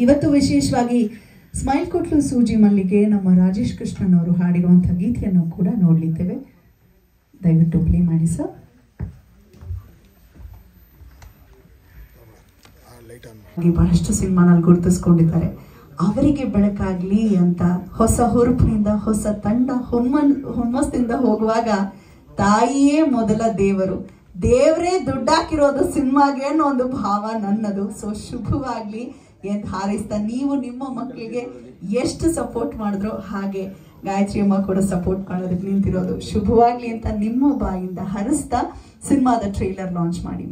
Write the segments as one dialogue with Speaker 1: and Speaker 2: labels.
Speaker 1: ಇವತ್ತು ವಿಶೇಷವಾಗಿ ಸ್ಮೈಲ್ ಕೊಟ್ಲು ಸೂಜಿ ಮಲ್ಲಿಗೆ ನಮ್ಮ ರಾಜೇಶ್ ಕೃಷ್ಣನ್ ಅವರು ಹಾಡಿರುವಂಥ ಗೀತೆಯನ್ನು ಕೂಡ ನೋಡಲಿದ್ದೇವೆ. ದಯವಿಟ್ಟು ಪ್ಲೇ ಮಾಡಿ ಸರ್. ಬಹಳಷ್ಟು ಸಿನಿಮಾನಲ್ಲಿ ಗುರುತಿಸ್ಕೊಂಡಿದ್ದಾರೆ. ಅವರಿಗೆ ಬೆಳಕಾಗ್ಲಿ ಅಂತ ಹೊಸ ಹುರುಪಿನಿಂದ ಹೊಸ ತಂಡ ಹುಮ್ಮಸ್ಸಿಂದ ಹೋಗುವಾಗ ತಾಯಿಯೇ ಮೊದಲ ದೇವರು, ದೇವರೇ ದುಡ್ಡಾಕಿರೋದು ಸಿನಿಮಾಗೆ ಅನ್ನೋ ಒಂದು ಭಾವ ನನ್ನದು. ಸೊ ಶುಭವಾಗ್ಲಿ ಎಂದು ಹಾರೈಸ್ತಾ, ನೀವು ನಿಮ್ಮ ಮಕ್ಕಳಿಗೆ ಎಷ್ಟು ಸಪೋರ್ಟ್ ಮಾಡಿದ್ರೋ ಹಾಗೆ ಗಾಯತ್ರಿ ಅಮ್ಮ ಕೂಡ ಸಪೋರ್ಟ್ ಮಾಡೋದಕ್ಕೆ ನಿಂತಿರೋದು. ಶುಭವಾಗ್ಲಿ ಅಂತ ನಿಮ್ಮ ಬಾಯಿಂದ ಹರಿಸ್ತಾ ಸಿನಿಮಾದ ಟ್ರೈಲರ್ ಲಾಂಚ್ ಮಾಡಿ.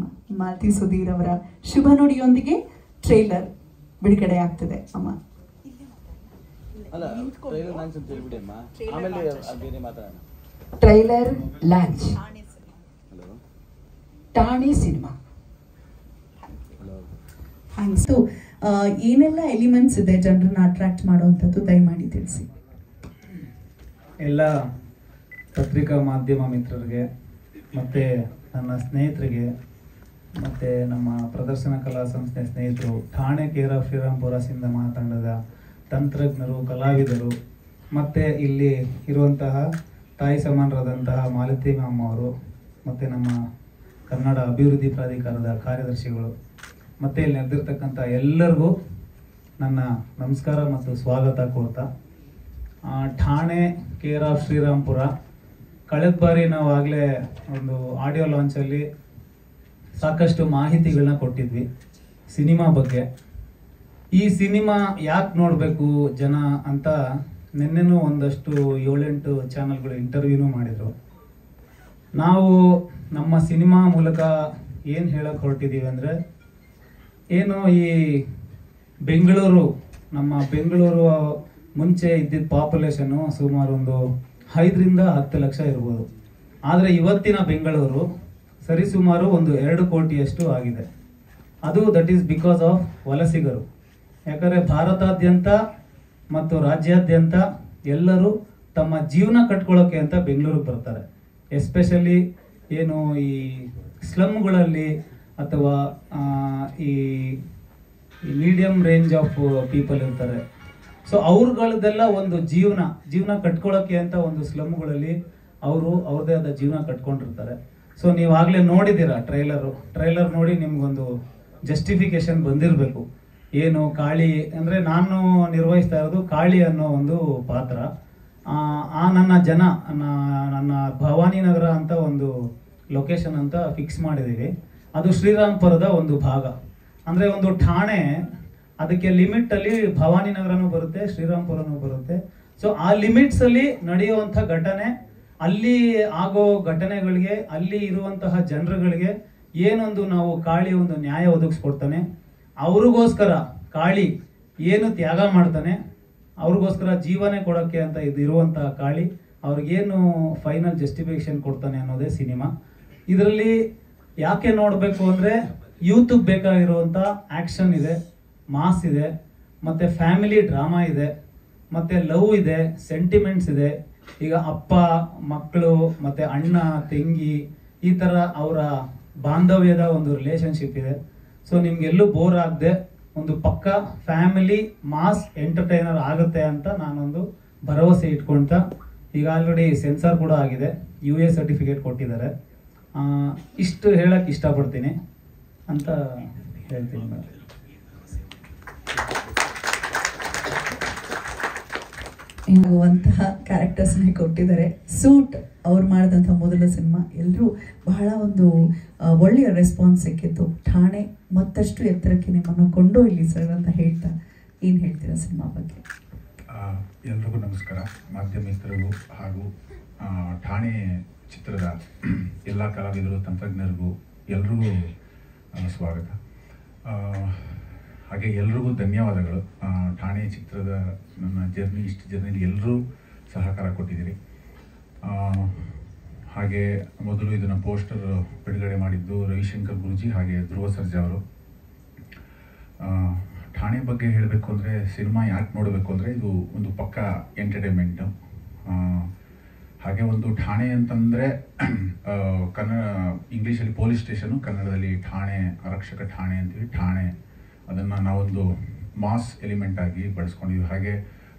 Speaker 1: ಮಾಲತಿ ಸುಧೀರ್ ಅವರ ಶುಭ ನುಡಿಯೊಂದಿಗೆ ಟ್ರೈಲರ್ ಬಿಡುಗಡೆ ಆಗ್ತದೆ. ಅಮ್ಮ
Speaker 2: ಟ್ರೈಲರ್ ಲಾಂಚ್ ಠಾಣೆ ಸಿನಿಮಾ.
Speaker 1: ಥ್ಯಾಂಕ್ಸ್. ಏನೆಲ್ಲ ಎಲಿಮೆಂಟ್ಸ್ ಇದೆ ಜನರನ್ನ ಅಟ್ರಾಕ್ಟ್ ಮಾಡುವಂಥದ್ದು ದಯಮಾಡಿ ತಿಳಿಸಿ.
Speaker 3: ಎಲ್ಲ ಪತ್ರಿಕಾ ಮಾಧ್ಯಮ ಮಿತ್ರರಿಗೆ ಮತ್ತು ನನ್ನ ಸ್ನೇಹಿತರಿಗೆ ಮತ್ತು ನಮ್ಮ ಪ್ರದರ್ಶನ ಕಲಾ ಸಂಸ್ಥೆ ಸ್ನೇಹಿತರು, ಠಾಣೆ ಕೇರ್ ಆಫ್ ಶ್ರೀರಾಮ್ಪುರ ಸಿನಿಮಾ ತಂಡದ ತಂತ್ರಜ್ಞರು, ಕಲಾವಿದರು ಮತ್ತು ಇಲ್ಲಿ ಇರುವಂತಹ ತಾಯಿ ಸಮಾನರಾದಂತಹ ಮಾಲತಿ ಮ್ಯಾಮ್ ಅವರು ಮತ್ತು ನಮ್ಮ ಕನ್ನಡ ಅಭಿವೃದ್ಧಿ ಪ್ರಾಧಿಕಾರದ ಕಾರ್ಯದರ್ಶಿಗಳು ಮತ್ತು ಇಲ್ಲಿ ನೆರೆದಿರ್ತಕ್ಕಂಥ ಎಲ್ಲರಿಗೂ ನನ್ನ ನಮಸ್ಕಾರ ಮತ್ತು ಸ್ವಾಗತ ಕೋರ್ತಾ, ಠಾಣೆ ಕೇರ್ ಆಫ್ ಶ್ರೀರಾಮ್ಪುರ ಕಳೆದ ಬಾರಿ ನಾವು ಆಗಲೇ ಒಂದು ಆಡಿಯೋ ಲಾಂಚಲ್ಲಿ ಸಾಕಷ್ಟು ಮಾಹಿತಿಗಳನ್ನ ಕೊಟ್ಟಿದ್ವಿ ಸಿನಿಮಾ ಬಗ್ಗೆ. ಈ ಸಿನಿಮಾ ಯಾಕೆ ನೋಡಬೇಕು ಜನ ಅಂತ ನಿನ್ನೆನೂ ಒಂದಷ್ಟು 7-8 ಚಾನಲ್ಗಳು ಇಂಟರ್ವ್ಯೂನೂ ಮಾಡಿದರು. ನಾವು ನಮ್ಮ ಸಿನಿಮಾ ಮೂಲಕ ಏನು ಹೇಳಕ್ಕೆ ಹೊರಟಿದ್ದೀವಿ ಅಂದರೆ, ಏನು ಈ ಬೆಂಗಳೂರು, ನಮ್ಮ ಬೆಂಗಳೂರು ಮುಂಚೆ ಇದ್ದಿದ್ದ ಪಾಪ್ಯುಲೇಷನ್ನು ಸುಮಾರು ಒಂದು 5ರಿಂದ 10 ಲಕ್ಷ ಇರ್ಬೋದು. ಆದರೆ ಇವತ್ತಿನ ಬೆಂಗಳೂರು ಸರಿಸುಮಾರು ಒಂದು 2 ಕೋಟಿಯಷ್ಟು ಆಗಿದೆ. ಅದು ದಟ್ ಈಸ್ ಬಿಕಾಸ್ ಆಫ್ ವಲಸಿಗರು. ಯಾಕಂದರೆ ಭಾರತಾದ್ಯಂತ ಮತ್ತು ರಾಜ್ಯಾದ್ಯಂತ ಎಲ್ಲರೂ ತಮ್ಮ ಜೀವನ ಕಟ್ಕೊಳ್ಳೋಕ್ಕೆ ಅಂತ ಬೆಂಗಳೂರಿಗೆ ಬರ್ತಾರೆ. ಎಸ್ಪೆಷಲಿ ಏನು ಈ ಸ್ಲಮ್ಗಳಲ್ಲಿ ಅಥವಾ ಈ ಮೀಡಿಯಂ ರೇಂಜ್ ಆಫ್ ಪೀಪಲ್ ಇರ್ತಾರೆ. ಸೊ ಅವ್ರಗಳದೆಲ್ಲ ಒಂದು ಜೀವನ ಕಟ್ಕೊಳ್ಳೋಕ್ಕೆ ಅಂತ ಒಂದು ಸ್ಲಮ್ಗಳಲ್ಲಿ ಅವರು ಅವ್ರದ್ದೇ ಆದ ಜೀವನ ಕಟ್ಕೊಂಡಿರ್ತಾರೆ. ಸೊ ನೀವಾಗಲೇ ನೋಡಿದ್ದೀರಾ ಟ್ರೈಲರ್ ನೋಡಿ ನಿಮ್ಗೊಂದು ಜಸ್ಟಿಫಿಕೇಶನ್ ಬಂದಿರಬೇಕು. ಏನು ಕಾಳಿ ಅಂದರೆ, ನಾನು ನಿರ್ವಹಿಸ್ತಾ ಇರೋದು ಕಾಳಿ ಅನ್ನೋ ಒಂದು ಪಾತ್ರ. ನನ್ನ ಭವಾನಿ ನಗರ ಅಂತ ಒಂದು ಲೊಕೇಶನ್ ಅಂತ ಫಿಕ್ಸ್ ಮಾಡಿದ್ದೀವಿ. ಅದು ಶ್ರೀರಾಮ್ಪುರದ ಒಂದು ಭಾಗ. ಅಂದರೆ ಒಂದು ಠಾಣೆ, ಅದಕ್ಕೆ ಲಿಮಿಟಲ್ಲಿ ಭವಾನಿ ನಗರನೂ ಬರುತ್ತೆ, ಶ್ರೀರಾಮ್ಪುರನೂ ಬರುತ್ತೆ. ಸೊ ಆ ಲಿಮಿಟ್ಸಲ್ಲಿ ನಡೆಯುವಂಥ ಘಟನೆ, ಅಲ್ಲಿ ಆಗೋ ಘಟನೆಗಳಿಗೆ, ಅಲ್ಲಿ ಇರುವಂತಹ ಜನರುಗಳಿಗೆ ಏನೊಂದು ನಾವು ಕಾಳಿ ಒಂದು ನ್ಯಾಯ ಒದಗಿಸ್ಕೊಡ್ತಾನೆ, ಅವ್ರಿಗೋಸ್ಕರ ಕಾಳಿ ಏನು ತ್ಯಾಗ ಮಾಡ್ತಾನೆ, ಅವ್ರಿಗೋಸ್ಕರ ಜೀವನೇ ಕೊಡೋಕ್ಕೆ ಅಂತ ಇರುವಂತಹ ಕಾಳಿ ಅವ್ರಿಗೇನು ಫೈನಲ್ ಜಸ್ಟಿಫಿಕೇಶನ್ ಕೊಡ್ತಾನೆ ಅನ್ನೋದೇ ಸಿನಿಮಾ. ಇದರಲ್ಲಿ ಯಾಕೆ ನೋಡಬೇಕು ಅಂದರೆ, ಯೂತ್ಗೆ ಬೇಕಾಗಿರುವಂಥ ಆ್ಯಕ್ಷನ್ ಇದೆ, ಮಾಸ್ ಇದೆ, ಮತ್ತು ಫ್ಯಾಮಿಲಿ ಡ್ರಾಮಾ ಇದೆ, ಮತ್ತು ಲವ್ ಇದೆ, ಸೆಂಟಿಮೆಂಟ್ಸ್ ಇದೆ. ಈಗ ಅಪ್ಪ ಮಕ್ಕಳು ಮತ್ತು ಅಣ್ಣ ತಂಗಿ ಈ ಥರ ಅವರ ಬಾಂಧವ್ಯದ ಒಂದು ರಿಲೇಷನ್ಶಿಪ್ ಇದೆ. ಸೊ ನಿಮ್ಗೆಲ್ಲೂ ಬೋರ್ ಆಗದೆ ಒಂದು ಪಕ್ಕ ಫ್ಯಾಮಿಲಿ ಮಾಸ್ ಎಂಟರ್ಟೈನರ್ ಆಗುತ್ತೆ ಅಂತ ನಾನೊಂದು ಭರವಸೆ ಇಟ್ಕೊಳ್ತಾ, ಈಗ ಆಲ್ರೆಡಿ ಸೆನ್ಸಾರ್ ಕೂಡ ಆಗಿದೆ, UA ಸರ್ಟಿಫಿಕೇಟ್ ಕೊಟ್ಟಿದ್ದಾರೆ. ಇಷ್ಟು ಹೇಳಕ್ಕೆ ಇಷ್ಟಪಡ್ತೀನಿ ಅಂತ ಹೇಳ್ತೀನಿ.
Speaker 1: ಆಗುವಂತಹ ಕ್ಯಾರೆಕ್ಟರ್ಸ್ನೇ ಕೊಟ್ಟಿದ್ದಾರೆ. ಸೂಟ್ ಅವ್ರು ಮಾಡಿದಂಥ ಮೊದಲ ಸಿನಿಮಾ ಎಲ್ಲರೂ ಬಹಳ ಒಂದು ಒಳ್ಳೆಯ ರೆಸ್ಪಾನ್ಸ್ ಸಿಕ್ಕಿತ್ತು. ಠಾಣೆ ಮತ್ತಷ್ಟು ಎತ್ತರಕ್ಕೆ ನಿಮ್ಮನ್ನು ಕೊಂಡೊಯ್ಲಿ ಸರ್ ಅಂತ ಹೇಳ್ತಾ ಏನು ಹೇಳ್ತೀರಾ ಸಿನಿಮಾ ಬಗ್ಗೆ?
Speaker 4: ಎಲ್ರಿಗೂ ನಮಸ್ಕಾರ. ಮಾಧ್ಯಮ ಮಿತ್ರರಿಗೂ ಹಾಗೂ ಠಾಣೆ ಚಿತ್ರದ ಎಲ್ಲ ಕಲಾವಿದರು, ತಂತ್ರಜ್ಞರಿಗೂ ಎಲ್ರಿಗೂ ಸ್ವಾಗತ. ಹಾಗೆ ಎಲ್ರಿಗೂ ಧನ್ಯವಾದಗಳು. ಠಾಣೆ ಚಿತ್ರದ ನನ್ನ ಇಷ್ಟು ಜರ್ನಿಲಿ ಎಲ್ಲರೂ ಸಹಕಾರ ಕೊಟ್ಟಿದ್ದೀರಿ. ಹಾಗೆ ಮೊದಲು ಇದನ್ನು ಪೋಸ್ಟರ್ ಬಿಡುಗಡೆ ಮಾಡಿದ್ದು ರವಿಶಂಕರ್ ಗುರೂಜಿ ಹಾಗೆ ಧ್ರುವ ಸರ್ಜಾ ಅವರು. ಠಾಣೆ ಬಗ್ಗೆ ಹೇಳಬೇಕು ಅಂದರೆ, ಸಿನಿಮಾ ಯಾಕೆ ನೋಡಬೇಕು ಅಂದರೆ, ಇದು ಒಂದು ಪಕ್ಕ ಎಂಟರ್ಟೈನ್ಮೆಂಟು. ಹಾಗೆ ಒಂದು ಠಾಣೆ ಅಂತಂದರೆ ಕನ್ನಡ, ಇಂಗ್ಲೀಷಲ್ಲಿ ಪೊಲೀಸ್ ಸ್ಟೇಷನು, ಕನ್ನಡದಲ್ಲಿ ಠಾಣೆ, ಆರಕ್ಷಕ ಠಾಣೆ ಅಂತೀವಿ. ಠಾಣೆ ಅದನ್ನು ನಾವೊಂದು ಮಾಸ್ ಎಲಿಮೆಂಟ್ ಆಗಿ ಬಳಸ್ಕೊಂಡಿದ್ವಿ. ಹಾಗೆ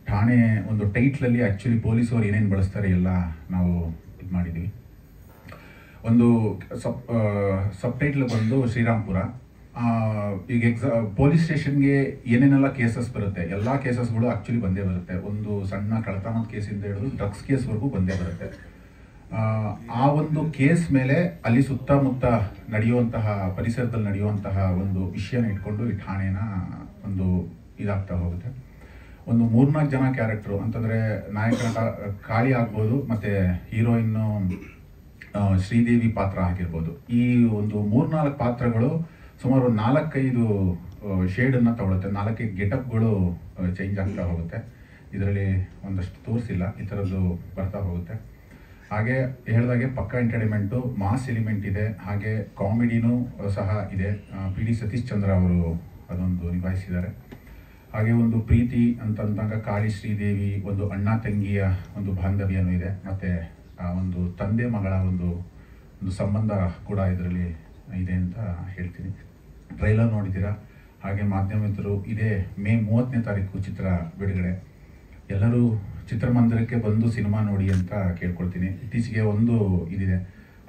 Speaker 4: ಠಾಣೆ ಒಂದು ಟೈಟ್ಲಲ್ಲಿ ಆ್ಯಕ್ಚುಲಿ ಪೊಲೀಸವ್ರು ಏನೇನು ಬಳಸ್ತಾರೆ ಎಲ್ಲ ನಾವು ಇದು ಮಾಡಿದ್ವಿ. ಒಂದು ಸಬ್ ಟೈಟ್ಲ್ ಬಂದು ಶ್ರೀರಾಮ್ಪುರ. ಈಗ ಪೊಲೀಸ್ ಸ್ಟೇಷನ್ಗೆ ಏನೇನೆಲ್ಲ ಕೇಸಸ್ ಬರುತ್ತೆ, ಎಲ್ಲ ಕೇಸಸ್ಗಳು ಆ್ಯಕ್ಚುಲಿ ಬಂದೇ ಬರುತ್ತೆ. ಒಂದು ಸಣ್ಣ ಕಳ್ಳತನದ ಕೇಸಿಂದ ಹಿಡಿದು ಡ್ರಗ್ಸ್ ಕೇಸ್ವರೆಗೂ ಬಂದೇ ಬರುತ್ತೆ. ಆ ಒಂದು ಕೇಸ್ ಮೇಲೆ ಅಲ್ಲಿ ಸುತ್ತಮುತ್ತ ನಡೆಯುವಂತಹ ಪರಿಸರದಲ್ಲಿ ನಡೆಯುವಂತಹ ಒಂದು ವಿಷಯನ ಇಟ್ಕೊಂಡು ಈ ಠಾಣೆನ ಒಂದು ಇದಾಗ್ತಾ ಹೋಗುತ್ತೆ. ಒಂದು 3-4 ಜನ ಕ್ಯಾರೆಕ್ಟ್ರು ಅಂತಂದರೆ ನಾಯಕ ಕಾಳಿ ಆಗ್ಬೋದು, ಮತ್ತು ಹೀರೋಯಿನ್ನು ಶ್ರೀದೇವಿ ಪಾತ್ರ ಆಗಿರ್ಬೋದು. ಈ ಒಂದು 3-4 ಪಾತ್ರಗಳು ಸುಮಾರು 4-5 ಶೇಡನ್ನು ತಗೊಳುತ್ತೆ. 4 ಗೆಟಪ್ಗಳು ಚೇಂಜ್ ಆಗ್ತಾ ಹೋಗುತ್ತೆ. ಇದರಲ್ಲಿ ಒಂದಷ್ಟು ತೋರಿಸಿಲ್ಲ, ಈ ಥರದ್ದು ಬರ್ತಾ ಹೋಗುತ್ತೆ. ಹಾಗೆ ಹೇಳಿದಾಗೆ ಪಕ್ಕ ಎಂಟರ್ಟೈನ್ಮೆಂಟು, ಮಾಸ್ ಎಲಿಮೆಂಟ್ ಇದೆ, ಹಾಗೆ ಕಾಮಿಡಿನೂ ಸಹ ಇದೆ. ಪಿ ಡಿ ಸತೀಶ್ ಚಂದ್ರ ಅವರು ಅದೊಂದು ನಿಭಾಯಿಸಿದ್ದಾರೆ. ಹಾಗೆ ಒಂದು ಪ್ರೀತಿ ಅಂತಂದಾಗ ಕಾಳಿ ಶ್ರೀದೇವಿ ಒಂದು ಅಣ್ಣ ತಂಗಿಯ ಒಂದು ಬಾಂಧವ್ಯನೂ ಇದೆ, ಮತ್ತು ಒಂದು ತಂದೆ ಮಗಳ ಒಂದು ಸಂಬಂಧ ಕೂಡ ಇದರಲ್ಲಿ ಇದೆ ಅಂತ ಹೇಳ್ತೀನಿ. ಟ್ರೈಲರ್ ನೋಡಿದ್ದೀರಾ. ಹಾಗೆ ಮಾಧ್ಯಮ ಮಿತ್ರರು, ಇದೇ ಮೇ 30ನೇ ತಾರೀಕು ಚಿತ್ರ ಬಿಡುಗಡೆ. ಎಲ್ಲರೂ ಚಿತ್ರಮಂದಿರಕ್ಕೆ ಬಂದು ಸಿನಿಮಾ ನೋಡಿ ಅಂತ ಕೇಳ್ಕೊಳ್ತೀನಿ. ಇತ್ತೀಚೆಗೆ ಒಂದು ಇದಿದೆ,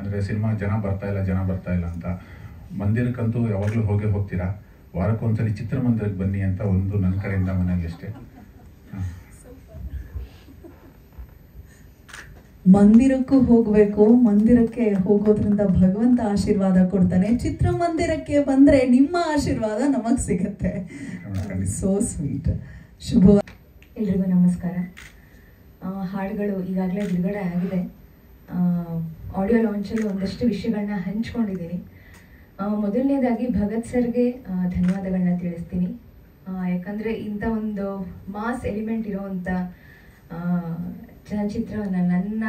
Speaker 4: ಅಂದರೆ ಸಿನಿಮಾ ಜನ ಬರ್ತಾ ಇಲ್ಲ ಅಂತ. ಮಂದಿರಕ್ಕಂತೂ ಯಾವಾಗಲೂ ಹೋಗ್ತೀರಾ, ವಾರಕ್ಕೊಂದ್ಸಲಿ ಚಿತ್ರಮಂದಿರಕ್ಕೆ ಬನ್ನಿ ಅಂತ ಒಂದು ನನ್ನ ಕಡೆಯಿಂದ ಮನೆಗೆ ಅಷ್ಟೇ.
Speaker 1: ಮಂದಿರಕ್ಕೂ ಹೋಗಬೇಕು, ಮಂದಿರಕ್ಕೆ ಹೋಗೋದ್ರಿಂದ ಭಗವಂತ ಆಶೀರ್ವಾದ ಕೊಡ್ತಾನೆ. ಚಿತ್ರಮಂದಿರಕ್ಕೆ ಬಂದ್ರೆ ನಿಮ್ಮ ಆಶೀರ್ವಾದ ನಮಗ್ ಸಿಗತ್ತೆ. So sweet. ಶುಭ.
Speaker 5: ಎಲ್ರಿಗೂ ನಮಸ್ಕಾರ. ಹಾಡುಗಳು ಈಗಾಗಲೇ ಬಿಡುಗಡೆ ಆಗಿದೆ. ಆಡಿಯೋ ಲಾಂಚಲ್ಲಿ ಒಂದಷ್ಟು ವಿಷಯಗಳನ್ನ ಹಂಚ್ಕೊಂಡಿದ್ದೀನಿ. ಮೊದಲನೇದಾಗಿ ಭಗತ್ ಸರ್ಗೆ ಧನ್ಯವಾದಗಳನ್ನ ತಿಳಿಸ್ತೀನಿ. ಯಾಕಂದರೆ ಇಂಥ ಒಂದು ಮಾಸ್ ಎಲಿಮೆಂಟ್ ಇರೋವಂಥ ಚಲನಚಿತ್ರವನ್ನು ನನ್ನ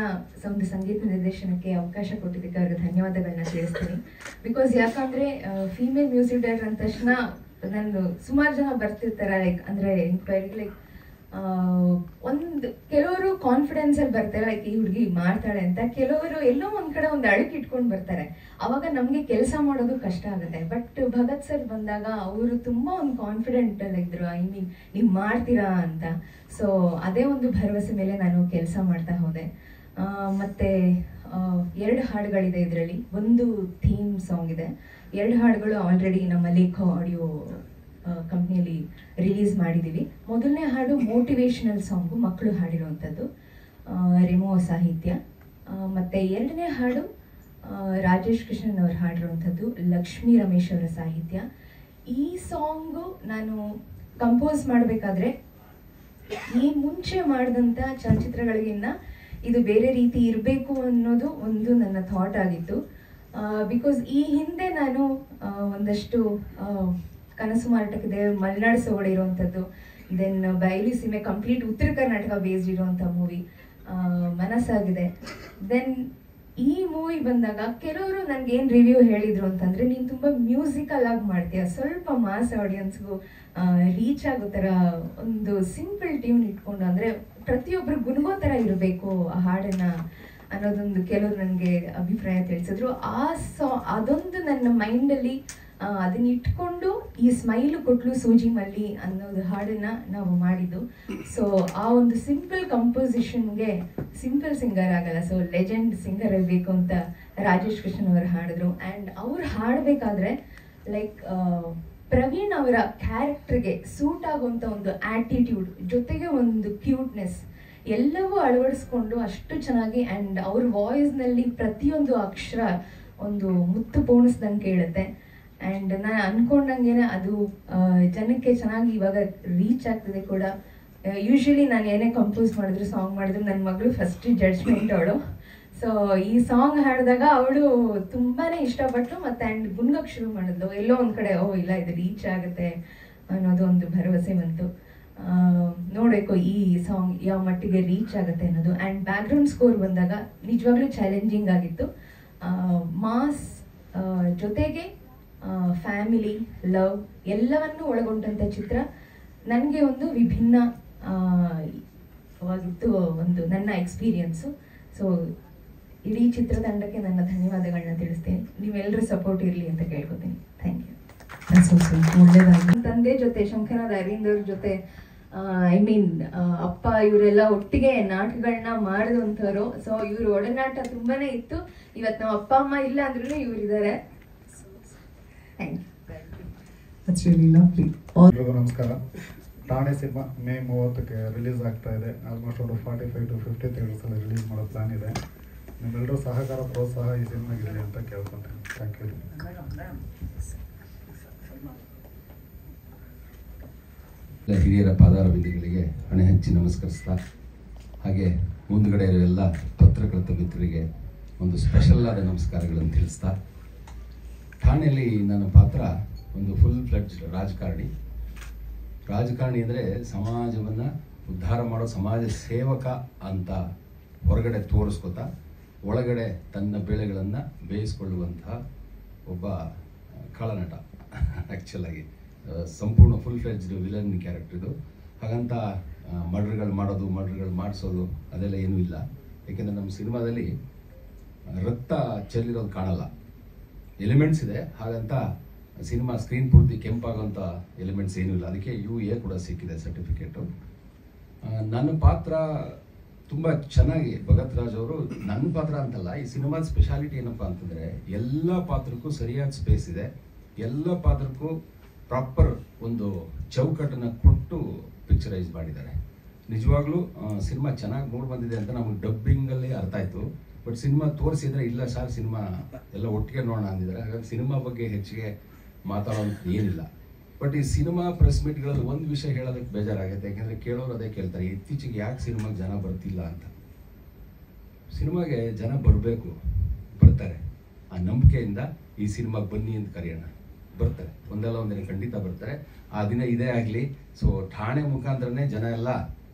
Speaker 5: ಒಂದು ಸಂಗೀತ ನಿರ್ದೇಶನಕ್ಕೆ ಅವಕಾಶ ಕೊಟ್ಟಿದ್ದಕ್ಕೆ ಅವ್ರಿಗೆ ಧನ್ಯವಾದಗಳನ್ನ ತಿಳಿಸ್ತೀನಿ. ಬಿಕಾಸ್ ಯಾಕಂದರೆ ಫೀಮೇಲ್ ಮ್ಯೂಸಿಕ್ ಡೈರೆಕ್ಟರ್ ಅಂದ ತಕ್ಷಣ ನಾನು ಸುಮಾರು ಜನ ಬರ್ತಿರ್ತಾರೆ, ಲೈಕ್ ಅಂದರೆ ಇನ್ಕ್ವೈರಿಗೆ ಲೈಕ್ ಒಂದು ಕೆಲವರು ಕಾನ್ಫಿಡೆನ್ಸಲ್ಲಿ ಬರ್ತಾರೆ, ಲೈಕ್ ಈ ಹುಡುಗಿ ಮಾಡ್ತಾಳೆ ಅಂತ. ಕೆಲವರು ಎಲ್ಲೋ ಒಂದು ಕಡೆ ಒಂದು ಅಳುಕು ಇಟ್ಕೊಂಡು ಬರ್ತಾರೆ. ಅವಾಗ ನಮಗೆ ಕೆಲಸ ಮಾಡೋದು ಕಷ್ಟ ಆಗುತ್ತೆ. ಬಟ್ ಭಗತ್ ಸರ್ ಬಂದಾಗ ಅವರು ತುಂಬ ಒಂದು ಕಾನ್ಫಿಡೆಂಟ್ ಇದ್ರು, ಐ ಮೀನ್ ನೀವು ಮಾಡ್ತೀರಾ ಅಂತ. ಸೊ ಅದೇ ಒಂದು ಭರವಸೆ ಮೇಲೆ ನಾನು ಕೆಲಸ ಮಾಡ್ತಾ ಹೋದೆ. ಮತ್ತು 2 ಹಾಡುಗಳಿದೆ ಇದರಲ್ಲಿ. ಒಂದು ಥೀಮ್ ಸಾಂಗ್ ಇದೆ. 2 ಹಾಡುಗಳು ಆಲ್ರೆಡಿ ನಮ್ಮ ಲೇಖ ಆಡಿಯೋ ಕಂಪ್ನಿಯಲ್ಲಿ ರಿಲೀಸ್ ಮಾಡಿದ್ದೀವಿ. ಮೊದಲನೇ ಹಾಡು ಮೋಟಿವೇಶನಲ್ ಸಾಂಗು, ಮಕ್ಕಳು ಹಾಡಿರುವಂಥದ್ದು, ರೆಮೋ ಸಾಹಿತ್ಯ. ಮತ್ತು 2ನೇ ಹಾಡು ರಾಜೇಶ್ ಕೃಷ್ಣನ್ ಅವರು ಹಾಡಿರುವಂಥದ್ದು, ಲಕ್ಷ್ಮೀ ರಮೇಶ್ ಅವರ ಸಾಹಿತ್ಯ. ಈ ಸಾಂಗು ನಾನು ಕಂಪೋಸ್ ಮಾಡಬೇಕಾದ್ರೆ ಈ ಮುಂಚೆ ಮಾಡಿದಂಥ ಚಲನಚಿತ್ರಗಳಿಗಿನ್ನ ಇದು ಬೇರೆ ರೀತಿ ಇರಬೇಕು ಅನ್ನೋದು ಒಂದು ನನ್ನ ಥಾಟ್ ಆಗಿತ್ತು. ಬಿಕಾಸ್ ಈ ಹಿಂದೆ ನಾನು ಒಂದಷ್ಟು ಕನಸು ಮಾರಾಟಕ್ಕಿದೆ, ಮಲೆನಾಡು ಸೊಗಡೆ ಇರುವಂಥದ್ದು, ದೆನ್ ಬಯಲು ಸೀಮೆ ಕಂಪ್ಲೀಟ್ ಉತ್ತರ ಕರ್ನಾಟಕ ಬೇಸ್ಡ್ ಇರುವಂಥ ಮೂವಿ ಮನಸ್ಸಾಗಿದೆ. ದೆನ್ ಈ ಮೂವಿ ಬಂದಾಗ ಕೆಲವರು ನನಗೇನು ರಿವ್ಯೂ ಹೇಳಿದರು ಅಂತಂದರೆ, ನೀನು ತುಂಬ ಮ್ಯೂಸಿಕಲ್ ಆಗಿ ಮಾಡ್ತೀಯ, ಸ್ವಲ್ಪ ಮಾಸ್ ಆಡಿಯನ್ಸ್ಗೂ ರೀಚ್ ಆಗೋ ಥರ ಒಂದು ಸಿಂಪಲ್ ಟ್ಯೂನ್ ಇಟ್ಕೊಂಡು, ಅಂದರೆ ಪ್ರತಿಯೊಬ್ಬರು ಗುನ್ಗೋ ಥರ ಇರಬೇಕು ಆ ಹಾಡನ್ನು ಅನ್ನೋದೊಂದು ಕೆಲವರು ನನಗೆ ಅಭಿಪ್ರಾಯ ತಿಳಿಸಿದ್ರು. ಅದೊಂದು ನನ್ನ ಮೈಂಡಲ್ಲಿ ಅದನ್ನ ಇಟ್ಕೊಂಡು ಈ ಸ್ಮೈಲು ಕೊಟ್ಲು ಸೂಜಿ ಮಲ್ಲಿ ಅನ್ನೋದು ಹಾಡನ್ನ ನಾವು ಮಾಡಿದ್ದು. ಸೊ ಆ ಒಂದು ಸಿಂಪಲ್ ಕಂಪೋಸಿಷನ್ಗೆ ಸಿಂಪಲ್ ಸಿಂಗರ್ ಆಗಲ್ಲ, ಸೊ ಲೆಜೆಂಡ್ ಸಿಂಗರ್ ಇರಬೇಕು ಅಂತ ರಾಜೇಶ್ ಕೃಷ್ಣನ್ ಅವರು ಹಾಡಿದ್ರು. ಆ್ಯಂಡ್ ಅವ್ರು ಹಾಡಬೇಕಾದ್ರೆ ಲೈಕ್ ಪ್ರವೀಣ್ ಅವರ ಕ್ಯಾರೆಕ್ಟರ್ಗೆ ಸೂಟ್ ಆಗುವಂಥ ಒಂದು ಆ್ಯಟಿಟ್ಯೂಡ್ ಜೊತೆಗೆ ಒಂದು ಕ್ಯೂಟ್ನೆಸ್ ಎಲ್ಲವೂ ಅಳವಡಿಸ್ಕೊಂಡು ಅಷ್ಟು ಚೆನ್ನಾಗಿ, ಆ್ಯಂಡ್ ಅವ್ರ ವಾಯ್ಸ್ನಲ್ಲಿ ಪ್ರತಿಯೊಂದು ಅಕ್ಷರ ಒಂದು ಮುತ್ತು ಪೋಣಿಸ್ದಂಗೆ ಕೇಳುತ್ತೆ. ಆ್ಯಂಡ್ ನಾನು ಅನ್ಕೊಂಡಂಗೆ ಅದು ಜನಕ್ಕೆ ಚೆನ್ನಾಗಿ ಇವಾಗ ರೀಚ್ ಆಗ್ತದೆ ಕೂಡ. ಯೂಶ್ವಲಿ ನಾನು ಏನೇ ಕಂಪೋಸ್ ಮಾಡಿದ್ರು, ಸಾಂಗ್ ಮಾಡಿದ್ರು, ನನ್ನ ಮಗಳು ಫಸ್ಟ್ ಜಡ್ಜ್ಮೆಂಟ್ ಅವಳು. ಸೊ ಈ ಸಾಂಗ್ ಹಾಡಿದಾಗ ಅವಳು ತುಂಬಾ ಇಷ್ಟಪಟ್ಟು ಮತ್ತು ಆ್ಯಂಡ್ ಗುನ್ಗಕ್ಕೆ ಶುರು ಮಾಡಿದ್ಲು. ಎಲ್ಲೋ ಒಂದು ಕಡೆ ಇಲ್ಲ ಇದು ರೀಚ್ ಆಗುತ್ತೆ ಅನ್ನೋದು ಒಂದು ಭರವಸೆ ಬಂತು. ನೋಡಬೇಕು ಈ ಸಾಂಗ್ ಯಾವ ಮಟ್ಟಿಗೆ ರೀಚ್ ಆಗುತ್ತೆ ಅನ್ನೋದು. ಆ್ಯಂಡ್ ಬ್ಯಾಕ್ಗ್ರೌಂಡ್ ಸ್ಕೋರ್ ಬಂದಾಗ ನಿಜವಾಗ್ಲೂ ಚಾಲೆಂಜಿಂಗ್ ಆಗಿತ್ತು. ಮಾಸ್ ಜೊತೆಗೆ ಫ್ಯಾಮಿಲಿ, ಲವ್ ಎಲ್ಲವನ್ನೂ ಒಳಗೊಂಡಂಥ ಚಿತ್ರ. ನನಗೆ ಒಂದು ವಿಭಿನ್ನವಾಗಿತ್ತು ಒಂದು ನನ್ನ ಎಕ್ಸ್ಪೀರಿಯನ್ಸು. ಸೊ ಇಡೀ ಚಿತ್ರತಂಡಕ್ಕೆ ನನ್ನ ಧನ್ಯವಾದಗಳನ್ನ ತಿಳಿಸ್ತೇನೆ. ನೀವೆಲ್ಲರೂ ಸಪೋರ್ಟ್ ಇರಲಿ ಅಂತ ಕೇಳ್ಕೊತೀನಿ. Thank you.
Speaker 1: ಒಳ್ಳೇದಾಗಿ
Speaker 5: ತಂದೆ ಜೊತೆ ಶಂಕರನಾಥ್ ಅರವಿಂದ್ ಅವ್ರ ಜೊತೆ ಐ ಮೀನ್ ಅಪ್ಪ ಇವರೆಲ್ಲ ಒಟ್ಟಿಗೆ ನಾಟಕಗಳನ್ನ ಮಾಡಿದಂಥವ್ರು. ಸೊ ಇವ್ರ ಒಡನಾಟ ತುಂಬಾನೇ ಇತ್ತು. ಇವತ್ತು ನಮ್ಮ ಅಪ್ಪ ಅಮ್ಮ ಇಲ್ಲ ಅಂದ್ರೂ ಇವರಿದ್ದಾರೆ. Thank
Speaker 6: you. ನಮಸ್ಕಾರ. ಠಾಣೆ ಸಿನಿಮಾ ಮೇ 30ಕ್ಕೆ ರಿಲೀಸ್ ಆಗ್ತಾ ಇದೆ. ಆಲ್ಮೋಸ್ಟ್ ಒಂದು 45 to 50 ಥಿಯೇಟರ್ಸಲ್ಲಿ ರಿಲೀಸ್ ಮಾಡೋ ಪ್ಲಾನ್ ಇದೆ. ನಿಮ್ಮೆಲ್ಲರೂ ಸಹಕಾರ ಪ್ರೋತ್ಸಾಹ ಈ ಸಿನಿಮಾಗಿರಲಿ ಅಂತ ಕೇಳ್ಕೊತೀನಿ. Thank you.
Speaker 7: ಹಿರಿಯರ ಪಾದಾರವಿಂದಗಳಿಗೆ ಹಣೆ ಹಂಚಿ ನಮಸ್ಕರಿಸ್ತಾ, ಹಾಗೆ ಮುಂದುಗಡೆ ಇರೋ ಎಲ್ಲ ಪತ್ರಕರ್ತ ಮಿತ್ರರಿಗೆ ಒಂದು ಸ್ಪೆಷಲ್ ಆದ ನಮಸ್ಕಾರಗಳನ್ನು ತಿಳಿಸ್ತಾ, ಠಾಣೆಯಲ್ಲಿ ನನ್ನ ಪಾತ್ರ ಒಂದು ಫುಲ್ ಫ್ಲೆಡ್ಜ್ಡ್ ರಾಜಕಾರಣಿ ಅಂದರೆ ಸಮಾಜವನ್ನು ಉದ್ಧಾರ ಮಾಡೋ ಸಮಾಜ ಸೇವಕ ಅಂತ ಹೊರಗಡೆ ತೋರಿಸ್ಕೊತಾ ಒಳಗಡೆ ತನ್ನ ಬೆಳೆಗಳನ್ನು ಬೇಯಿಸ್ಕೊಳ್ಳುವಂತಹ ಒಬ್ಬ ಖಳನಟ. ಆ್ಯಕ್ಚುಲಾಗಿ ಸಂಪೂರ್ಣ ಫುಲ್ ಫ್ಲೆಡ್ಜ್ಡ್ ವಿಲನ್ ಕ್ಯಾರೆಕ್ಟರ್ ಇದು. ಹಾಗಂತ ಮರ್ಡರ್ಗಳು ಮಾಡಿಸೋದು ಅದೆಲ್ಲ ಏನೂ ಇಲ್ಲ. ಏಕೆಂದರೆ ನಮ್ಮ ಸಿನಿಮಾದಲ್ಲಿ ರಕ್ತ ಚೆಲ್ಲಿರೋದು ಕಾಣಲ್ಲ, ಎಲಿಮೆಂಟ್ಸ್ ಇದೆ. ಹಾಗಂತ ಸಿನಿಮಾ ಸ್ಕ್ರೀನ್ ಪೂರ್ತಿ ಕೆಂಪಾಗೋಂಥ ಎಲಿಮೆಂಟ್ಸ್ ಏನೂ ಇಲ್ಲ. ಅದಕ್ಕೆ UA ಕೂಡ ಸಿಕ್ಕಿದೆ ಸರ್ಟಿಫಿಕೇಟು. ನನ್ನ ಪಾತ್ರ ತುಂಬ ಚೆನ್ನಾಗಿ ಭಗತ್ ರಾಜ್ ಅವರು, ನನ್ನ ಪಾತ್ರ ಅಂತಲ್ಲ, ಈ ಸಿನಿಮಾದ ಸ್ಪೆಷಾಲಿಟಿ ಏನಪ್ಪ ಅಂತಂದರೆ ಎಲ್ಲ ಪಾತ್ರಕ್ಕೂ ಸರಿಯಾದ ಸ್ಪೇಸ್ ಇದೆ. ಎಲ್ಲ ಪಾತ್ರಕ್ಕೂ ಪ್ರಾಪರ್ ಒಂದು ಚೌಕಟ್ಟನ್ನು ಕೊಟ್ಟು ಪಿಕ್ಚರೈಸ್ ಮಾಡಿದ್ದಾರೆ. ನಿಜವಾಗ್ಲೂ ಸಿನಿಮಾ ಚೆನ್ನಾಗಿ ಮೂಡ್ ಬಂದಿದೆ ಅಂತ ನಮಗೆ ಡಬ್ಬಿಂಗಲ್ಲಿ ಅರ್ಥ ಆಯಿತು. ಬಟ್ ಸಿನಿಮಾ ತೋರಿಸಿದ್ರೆ ಇಲ್ಲ ಸರ್, ಸಿನಿಮಾ ಎಲ್ಲ ಒಟ್ಟಿಗೆ ನೋಡೋಣ ಅಂದಿದ್ದಾರೆ. ಹಾಗಾಗಿ ಸಿನಿಮಾ ಬಗ್ಗೆ ಹೆಚ್ಚಿಗೆ ಮಾತಾಡೋದು ಏನಿಲ್ಲ. ಬಟ್ ಈ ಸಿನಿಮಾ ಪ್ರೆಸ್ ಮೀಟ್ಗಳಲ್ಲಿ ಒಂದು ವಿಷಯ ಹೇಳೋದಕ್ಕೆ ಬೇಜಾರಾಗುತ್ತೆ. ಯಾಕೆಂದರೆ ಕೇಳೋರು ಅದೇ ಕೇಳ್ತಾರೆ, ಇತ್ತೀಚೆಗೆ ಯಾಕೆ ಸಿನಿಮಾಗೆ ಜನ ಬರ್ತಿಲ್ಲ ಅಂತ. ಸಿನಿಮಾಗೆ ಜನ ಬರಬೇಕು, ಬರ್ತಾರೆ. ಆ ನಂಬಿಕೆಯಿಂದ ಈ ಸಿನಿಮಾಗೆ ಬನ್ನಿ ಅಂತ ಕರೆಯೋಣ, ಬರ್ತಾರೆ. ಒಂದಲ್ಲ ಒಂದಿನ ಖಂಡಿತ ಬರ್ತಾರೆ. ಆ ದಿನ ಇದೇ ಆಗಲಿ. ಸೊ ಠಾಣೆ ಮುಖಾಂತರನೇ ಜನ ಎಲ್ಲ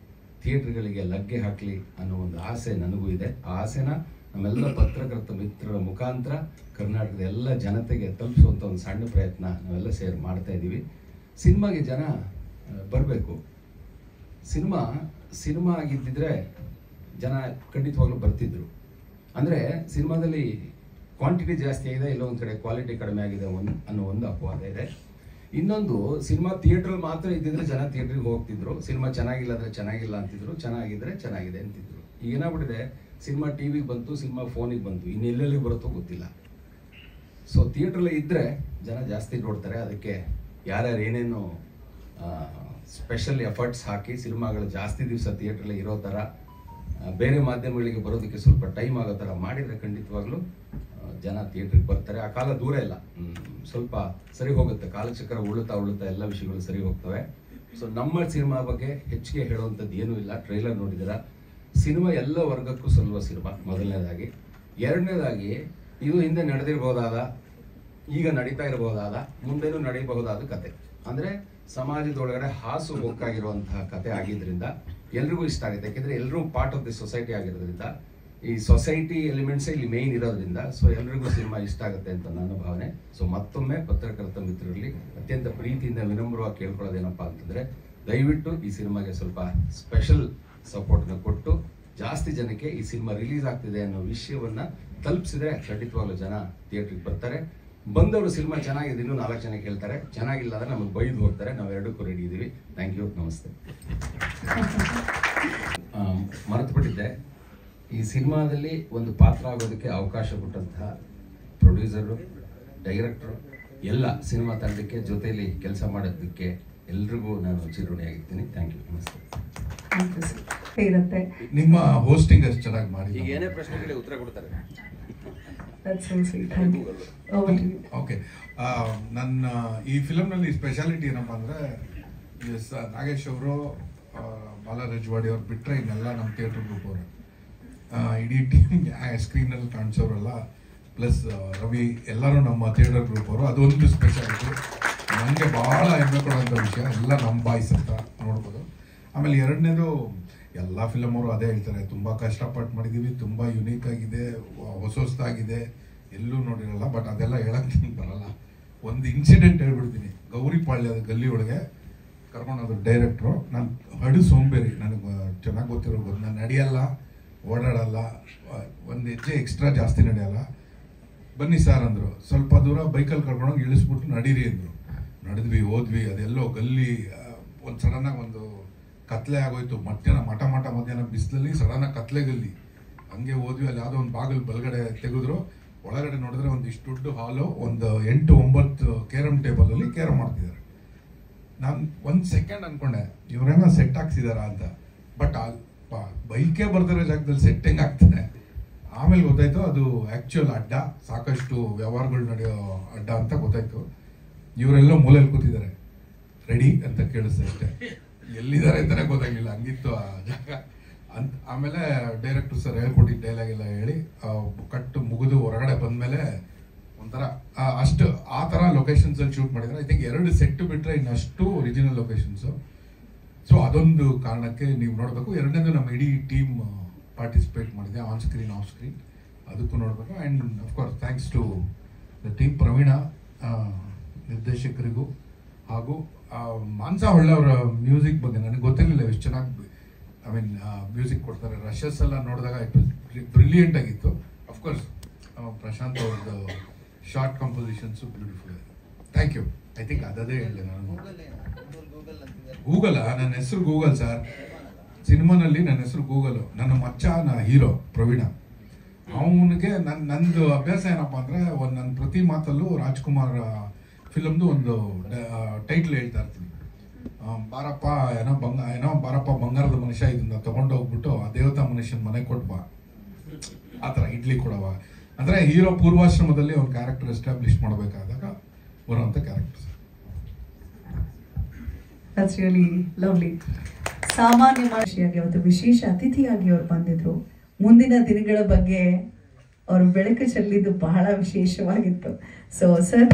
Speaker 7: ಥಿಯೇಟ್ರ್ಗಳಿಗೆ ಲಗ್ಗೆ ಹಾಕಲಿ ಅನ್ನೋ ಒಂದು ಆಸೆ ನನಗೂ ಇದೆ. ಆ ಆಸೆನ ನಮ್ಮೆಲ್ಲ ಪತ್ರಕರ್ತ ಮಿತ್ರರ ಮುಖಾಂತರ ಕರ್ನಾಟಕದ ಎಲ್ಲ ಜನತೆಗೆ ತಲುಪಿಸುವಂಥ ಒಂದು ಸಣ್ಣ ಪ್ರಯತ್ನ ನಾವೆಲ್ಲ ಸೇರಿ ಮಾಡ್ತಾ ಇದ್ದೀವಿ. ಸಿನಿಮಾಗೆ ಜನ ಬರಬೇಕು. ಸಿನಿಮಾ ಆಗಿದ್ದಿದ್ರೆ ಜನ ಖಂಡಿತವಾಗ್ಲೂ ಬರ್ತಿದ್ರು. ಅಂದರೆ ಸಿನಿಮಾದಲ್ಲಿ ಕ್ವಾಂಟಿಟಿ ಜಾಸ್ತಿ ಆಗಿದೆ, ಇಲ್ಲ ಒಂದು ಕಡೆ ಕ್ವಾಲಿಟಿ ಕಡಿಮೆ ಆಗಿದೆ ಅನ್ನೋ ಒಂದು ಅಪವಾದ ಇದೆ. ಇನ್ನೊಂದು, ಸಿನಿಮಾ ಥಿಯೇಟ್ರಲ್ಲಿ ಮಾತ್ರ ಇದ್ದಿದ್ರೆ ಜನ ಥಿಯೇಟ್ರಿಗೆ ಹೋಗ್ತಿದ್ರು. ಸಿನಿಮಾ ಚೆನ್ನಾಗಿಲ್ಲ ಅಂದರೆ ಚೆನ್ನಾಗಿಲ್ಲ ಅಂತಿದ್ರು, ಚೆನ್ನಾಗಿದ್ದರೆ ಚೆನ್ನಾಗಿದೆ ಅಂತಿದ್ರು. ಈಗ ಏನಾಗ್ಬಿಟ್ಟಿದೆ, ಸಿನಿಮಾ ಟಿವಿಗೆ ಬಂತು, ಸಿನಿಮಾ ಫೋನಿಗೆ ಬಂತು, ಇನ್ನೆಲ್ಲೆಲ್ಲಿ ಬರುತ್ತೋ ಗೊತ್ತಿಲ್ಲ. ಸೊ ಥಿಯೇಟ್ರಲ್ಲಿ ಇದ್ದರೆ ಜನ ಜಾಸ್ತಿ ನೋಡ್ತಾರೆ. ಅದಕ್ಕೆ ಯಾರ್ಯಾರು ಏನೇನು ಸ್ಪೆಷಲ್ ಎಫರ್ಟ್ಸ್ ಹಾಕಿ ಸಿನಿಮಾಗಳು ಜಾಸ್ತಿ ದಿವಸ ಥಿಯೇಟ್ರಲ್ಲಿ ಇರೋ ಥರ, ಬೇರೆ ಮಾಧ್ಯಮಗಳಿಗೆ ಬರೋದಕ್ಕೆ ಸ್ವಲ್ಪ ಟೈಮ್ ಆಗೋ ಥರ ಮಾಡಿದರೆ ಖಂಡಿತವಾಗ್ಲೂ ಜನ ಥಿಯೇಟ್ರಿಗೆ ಬರ್ತಾರೆ. ಆ ಕಾಲ ದೂರ ಇಲ್ಲ, ಸ್ವಲ್ಪ ಸರಿ ಹೋಗುತ್ತೆ. ಕಾಲಚಕ್ರ ಉಳುತ್ತಾ ಎಲ್ಲ ವಿಷಯಗಳು ಸರಿ ಹೋಗ್ತವೆ. ಸೊ ನಮ್ಮ ಸಿನಿಮಾ ಬಗ್ಗೆ ಹೆಚ್ಚಿಗೆ ಹೇಳುವಂಥದ್ದು ಏನೂ ಇಲ್ಲ. ಟ್ರೈಲರ್ ನೋಡಿದ್ದೀರಾ. ಸಿನಿಮಾ ಎಲ್ಲ ವರ್ಗಕ್ಕೂ ಸಲ್ಲುವ ಸಿನಿಮಾ, ಮೊದಲನೇದಾಗಿ. ಎರಡನೇದಾಗಿ, ಇದು ಹಿಂದೆ ನಡೆದಿರಬಹುದಾದ, ಈಗ ನಡೀತಾ ಇರಬಹುದಾದ, ಮುಂದೆನೂ ನಡೀಬಹುದಾದ ಕತೆ. ಅಂದರೆ ಸಮಾಜದೊಳಗಡೆ ಹಾಸು ಹೊಕ್ಕಾಗಿರುವಂತಹ ಕತೆ ಆಗಿದ್ದರಿಂದ ಎಲ್ರಿಗೂ ಇಷ್ಟ ಆಗುತ್ತೆ. ಯಾಕೆಂದರೆ ಎಲ್ಲರೂ ಪಾರ್ಟ್ ಆಫ್ ದಿ ಸೊಸೈಟಿ ಆಗಿರೋದ್ರಿಂದ, ಈ ಸೊಸೈಟಿ ಎಲಿಮೆಂಟ್ಸೇ ಇಲ್ಲಿ ಮೇಯ್ನ್ ಇರೋದ್ರಿಂದ ಸೊ ಎಲ್ರಿಗೂ ಸಿನಿಮಾ ಇಷ್ಟ ಆಗುತ್ತೆ ಅಂತ ನನ್ನ ಭಾವನೆ. ಸೊ ಮತ್ತೊಮ್ಮೆ ಪತ್ರಕರ್ತ ಮಿತ್ರರಲ್ಲಿ ಅತ್ಯಂತ ಪ್ರೀತಿಯಿಂದ ವಿನಮ್ರವಾಗಿ ಕೇಳ್ಕೊಳ್ಳೋದೇನಪ್ಪ ಅಂತಂದರೆ, ದಯವಿಟ್ಟು ಈ ಸಿನಿಮಾಗೆ ಸ್ವಲ್ಪ ಸ್ಪೆಷಲ್ ಸಪೋರ್ಟ್ನ ಕೊಟ್ಟು ಜಾಸ್ತಿ ಜನಕ್ಕೆ ಈ ಸಿನಿಮಾ ರಿಲೀಸ್ ಆಗ್ತಿದೆ ಅನ್ನೋ ವಿಷಯವನ್ನು ತಲುಪಿಸಿದ್ರೆ ಖಂಡಿತವಾಗ್ಲೂ ಜನ ಥಿಯೇಟ್ರಿಗೆ ಬರ್ತಾರೆ. ಬಂದವರು ಸಿನಿಮಾ ಚೆನ್ನಾಗಿದೆ ಇನ್ನೂ 4 ಜನಕ್ಕೆ ಹೇಳ್ತಾರೆ, ಚೆನ್ನಾಗಿಲ್ಲ ಅಂದರೆ ನಮಗೆ ಬೈದು ಹೋಗ್ತಾರೆ. ನಾವು ಎರಡಕ್ಕೂ ರೆಡಿ ಇದ್ದೀವಿ. ಥ್ಯಾಂಕ್ ಯು, ನಮಸ್ತೆ. ಮರೆತುಬಿಟ್ಟಿದ್ದೆ, ಈ ಸಿನಿಮಾದಲ್ಲಿ ಒಂದು ಪಾತ್ರ ಆಗೋದಕ್ಕೆ ಅವಕಾಶ ಕೊಟ್ಟಂತಹ ಪ್ರೊಡ್ಯೂಸರು, ಡೈರೆಕ್ಟ್ರು, ಎಲ್ಲ ಸಿನಿಮಾ ತಂಡಕ್ಕೆ, ಜೊತೆಯಲ್ಲಿ ಕೆಲಸ ಮಾಡೋದಕ್ಕೆ ಎಲ್ರಿಗೂ ನಾನು ಚಿರಋಣಿಯಾಗಿರ್ತೀನಿ. ಥ್ಯಾಂಕ್ ಯು, ನಮಸ್ತೆ.
Speaker 6: ನಿಮ್ಮ ಹೋಸ್ಟಿಂಗ್ ಅಷ್ಟು ಚೆನ್ನಾಗಿ ಮಾಡಿ.
Speaker 7: ಈಗ ಏನೇ ಪ್ರಶ್ನೆಗಳಿಗೆ ಉತ್ತರ ಕೊಡ್ತಾರೆ.
Speaker 6: ಓಕೆ, ನನ್ನ ಈ ಫಿಲಮ್ನಲ್ಲಿ ಸ್ಪೆಷಾಲಿಟಿ ಏನಪ್ಪ ಅಂದರೆ, ನಾಗೇಶ್ ಅವರು, ಬಾಲಾ ರಜ್ವಾಡಿ ಅವ್ರು ಬಿಟ್ಟರೆ ಇನ್ನೆಲ್ಲ ನಮ್ಮ ಥಿಯೇಟರ್ ಗ್ರೂಪ್ ಅವರು, ಇಡೀ ಟೀಮ್ ಸ್ಕ್ರೀನಲ್ಲಿ ಕಾಣಿಸೋರೆಲ್ಲ, ಪ್ಲಸ್ ರವಿ, ಎಲ್ಲರೂ ನಮ್ಮ ಥಿಯೇಟರ್ ಗ್ರೂಪ್ ಅವರು. ಅದೊಂದು ಸ್ಪೆಷಾಲಿಟಿ ನನಗೆ ಭಾಳ ಹೆಮ್ಮೆ ಕೊಡುವಂಥ ವಿಷಯ. ಎಲ್ಲ ನಮ್ಮ ಬಾಯ್ಸ್ ಅಂತ ನೋಡ್ಬೋದು. ಆಮೇಲೆ ಎರಡನೇದು, ಎಲ್ಲ ಫಿಲಮ್ ಅವರು ಅದೇ ಹೇಳ್ತಾರೆ, ತುಂಬ ಕಷ್ಟಪಟ್ಟು ಮಾಡಿದ್ದೀವಿ, ತುಂಬ ಯುನೀಕ್ ಆಗಿದೆ, ಹೊಸದಾಗಿದೆ, ಎಲ್ಲೂ ನೋಡಿರಲ್ಲ. ಬಟ್ ಅದೆಲ್ಲ ಹೇಳಕ್ಕೆ ಬರಲ್ಲ. ಒಂದು ಇನ್ಸಿಡೆಂಟ್ ಹೇಳ್ಬಿಡ್ತೀನಿ. ಗೌರಿಪಾಳ್ಯದ ಗಲ್ಲಿ ಒಳಗೆ ಕರ್ಕೊಂಡೋದ್ರು ಡೈರೆಕ್ಟ್ರು. ನಾನು ಹಡು ಸೋಂಬೇರಿ, ನನಗೆ ಚೆನ್ನಾಗಿ ಗೊತ್ತಿರೋದು. ನಾನು ನಡೆಯಲ್ಲ, ಓಡಾಡಲ್ಲ, ಒಂದು ಹೆಜ್ಜೆ ಎಕ್ಸ್ಟ್ರಾ ಜಾಸ್ತಿ ನಡೆಯಲ್ಲ. ಬನ್ನಿ ಸರ್ ಅಂದರು. ಸ್ವಲ್ಪ ದೂರ ಬೈಕಲ್ಲಿ ಕರ್ಕೊಂಡೋಗಿ ಇಳಿಸ್ಬಿಟ್ಟು ನಡೀರಿ ಅಂದರು. ನಡೆದ್ವಿ ಹೋದ್ವಿ. ಅದೆಲ್ಲೋ ಗಲ್ಲಿ ಒಂದು ಸಡನ್ನಾಗಿ ಒಂದು ಕತ್ಲೆ ಆಗೋಯ್ತು. ಮಧ್ಯಾಹ್ನ ಬಿಸಿಲಲ್ಲಿ ಸಡನ್ನಾಗಿ ಕತ್ಲೆ ಗಲ್ಲಿ. ಹಂಗೆ ಹೋದ್ವಿ. ಅಲ್ಲಿ ಯಾವುದೋ ಒಂದು ಬಾಗಿಲು ಬಲಗಡೆ ತೆಗೆದ್ರು. ಒಳಗಡೆ ನೋಡಿದ್ರೆ ಒಂದು ಇಷ್ಟು ದೊಡ್ಡ ಹಾಲು, ಒಂದು 8-9 ಕೇರಮ್ ಟೇಬಲಲ್ಲಿ ಕೇರಮ್ ಮಾಡ್ತಿದ್ದಾರೆ. ನಾನು 1 ಸೆಕೆಂಡ್ ಅನ್ಕೊಂಡೆ ಇವರೇನೋ ಸೆಟ್ ಹಾಕ್ಸಿದಾರ ಅಂತ. ಬಟ್ ಬೈಕೇ ಬರ್ತಿರೋ ಜಾಗದಲ್ಲಿ ಸೆಟ್ ಹೆಂಗೆ ಆಗ್ತದೆ. ಆಮೇಲೆ ಗೊತ್ತಾಯ್ತು ಅದು ಆ್ಯಕ್ಚುಯಲ್ ಅಡ್ಡ, ಸಾಕಷ್ಟು ವ್ಯವಹಾರಗಳು ನಡೆಯೋ ಅಡ್ಡ ಅಂತ ಗೊತ್ತಾಯ್ತು. ಇವರೆಲ್ಲ ಮೂಲೆಯಲ್ಲಿ ಕೂತಿದ್ದಾರೆ, ರೆಡಿ ಅಂತ ಕೇಳಿಸ್ದೆ ಅಷ್ಟೇ. ಎಲ್ಲಿದ್ದಾರೆ ಅಂತಲೇ ಗೊತ್ತಾಗಲಿಲ್ಲ, ಹಂಗಿತ್ತು ಆ ಜಾಗ ಅಂತ. ಆಮೇಲೆ ಡೈರೆಕ್ಟರ್ ಸರ್ ಹೇಳ್ಕೊಟ್ಟಿದ್ದ ಡೈಲಾಗ್ ಎಲ್ಲ ಹೇಳಿ ಕಟ್ಟು ಮುಗಿದು ಹೊರಗಡೆ ಬಂದಮೇಲೆ ಒಂಥರ ಅಷ್ಟು ಆ ಥರ ಲೊಕೇಶನ್ಸಲ್ಲಿ ಶೂಟ್ ಮಾಡಿದ್ದಾರೆ. ಐ ಥಿಂಕ್ 2 ಸೆಟ್ ಬಿಟ್ಟರೆ ಇನ್ನಷ್ಟು ಒರಿಜಿನಲ್ ಲೊಕೇಶನ್ಸು. ಸೊ ಅದೊಂದು ಕಾರಣಕ್ಕೆ ನೀವು ನೋಡಬೇಕು. ಎರಡನೇದು ನಮ್ಮ ಇಡೀ ಟೀಮ್ ಪಾರ್ಟಿಸಿಪೇಟ್ ಮಾಡಿದೆ, ಆನ್ ಸ್ಕ್ರೀನ್ ಆಫ್ ಸ್ಕ್ರೀನ್, ಅದಕ್ಕೂ ನೋಡಬೇಕು. And of course thanks to the team, Praveena ನಿರ್ದೇಶಕರಿಗೂ ಹಾಗೂ ಮಾನ್ಸಾ ಹೊಳ್ಳೆ ಅವರ ಮ್ಯೂಸಿಕ್ ಬಗ್ಗೆ ನನಗೆ ಗೊತ್ತಿರಲಿಲ್ಲ ಎಷ್ಟು ಚೆನ್ನಾಗಿ ಮ್ಯೂಸಿಕ್ ಕೊಡ್ತಾರೆ. ರಶಸ್ ಎಲ್ಲ ನೋಡಿದಾಗ ಇಟ್ ವಾಸ್ ಬ್ರಿಲಿಯಂಟ್ ಆಗಿತ್ತು. ಅಫ್ಕೋರ್ಸ್ ಪ್ರಶಾಂತ್ ಅವ್ರದ್ದು short compositions beautiful. Thank you. I think ಅದೇ ಹೇಳಿದೆ ನಾನು. ಗೂಗಲ್, ನನ್ನ ಹೆಸರು ಗೂಗಲ್ ಸರ್. ಸಿನಿಮಾನಲ್ಲಿ ನನ್ನ ಹೆಸರು ಗೂಗಲು. ನನ್ನ ಮಚ್ಚ ಹೀರೋ ಪ್ರವೀಣ. ಅವನಿಗೆ ನಂದು ಅಭ್ಯಾಸ ಏನಪ್ಪ ಅಂದರೆ ನನ್ನ ಪ್ರತಿ ಮಾತಲ್ಲೂ ರಾಜ್ಕುಮಾರ್ ಫಿಲಮ್ದು ಒಂದು ಟೈಟ್ಲ್ ಹೇಳ್ತಾ ಇರ್ತೀನಿ. ಬಾರಪ್ಪ ಬಾರಪ್ಪ ಬಂಗಾರದ ಮನುಷ್ಯ, ಇದನ್ನ ತಗೊಂಡು ಹೋಗ್ಬಿಟ್ಟು ಆ ದೇವತಾ ಮನುಷ್ಯನ ಮನೆ ಕೊಟ್ಬಾ, ಆ ಥರ ಇಡ್ಲಿ ಕೊಡವ. ಅಂದರೆ ಹೀರೋ ಪೂರ್ವಾಶ್ರಮದಲ್ಲಿ ಒಂದು ಕ್ಯಾರೆಕ್ಟರ್ ಎಸ್ಟಾಬ್ಲಿಷ್ ಮಾಡಬೇಕಾದಾಗ ಬರುವಂಥ ಕ್ಯಾರೆಕ್ಟರ್.
Speaker 1: That's really lovely. ಸಾಮಾನ್ಯ ಮನುಷ್ಯಾಗಿ ಅವತ್ತು ವಿಶೇಷ ಅತಿಥಿಯಾಗಿ ಅವ್ರು ಬಂದಿದ್ರು. ಮುಂದಿನ ದಿನಗಳ ಬಗ್ಗೆ ಅವರು ಬೆಳಕು ಚೆಲ್ಲಿದ್ದು ಬಹಳ ವಿಶೇಷವಾಗಿತ್ತು. ಸೊ ಸರ್,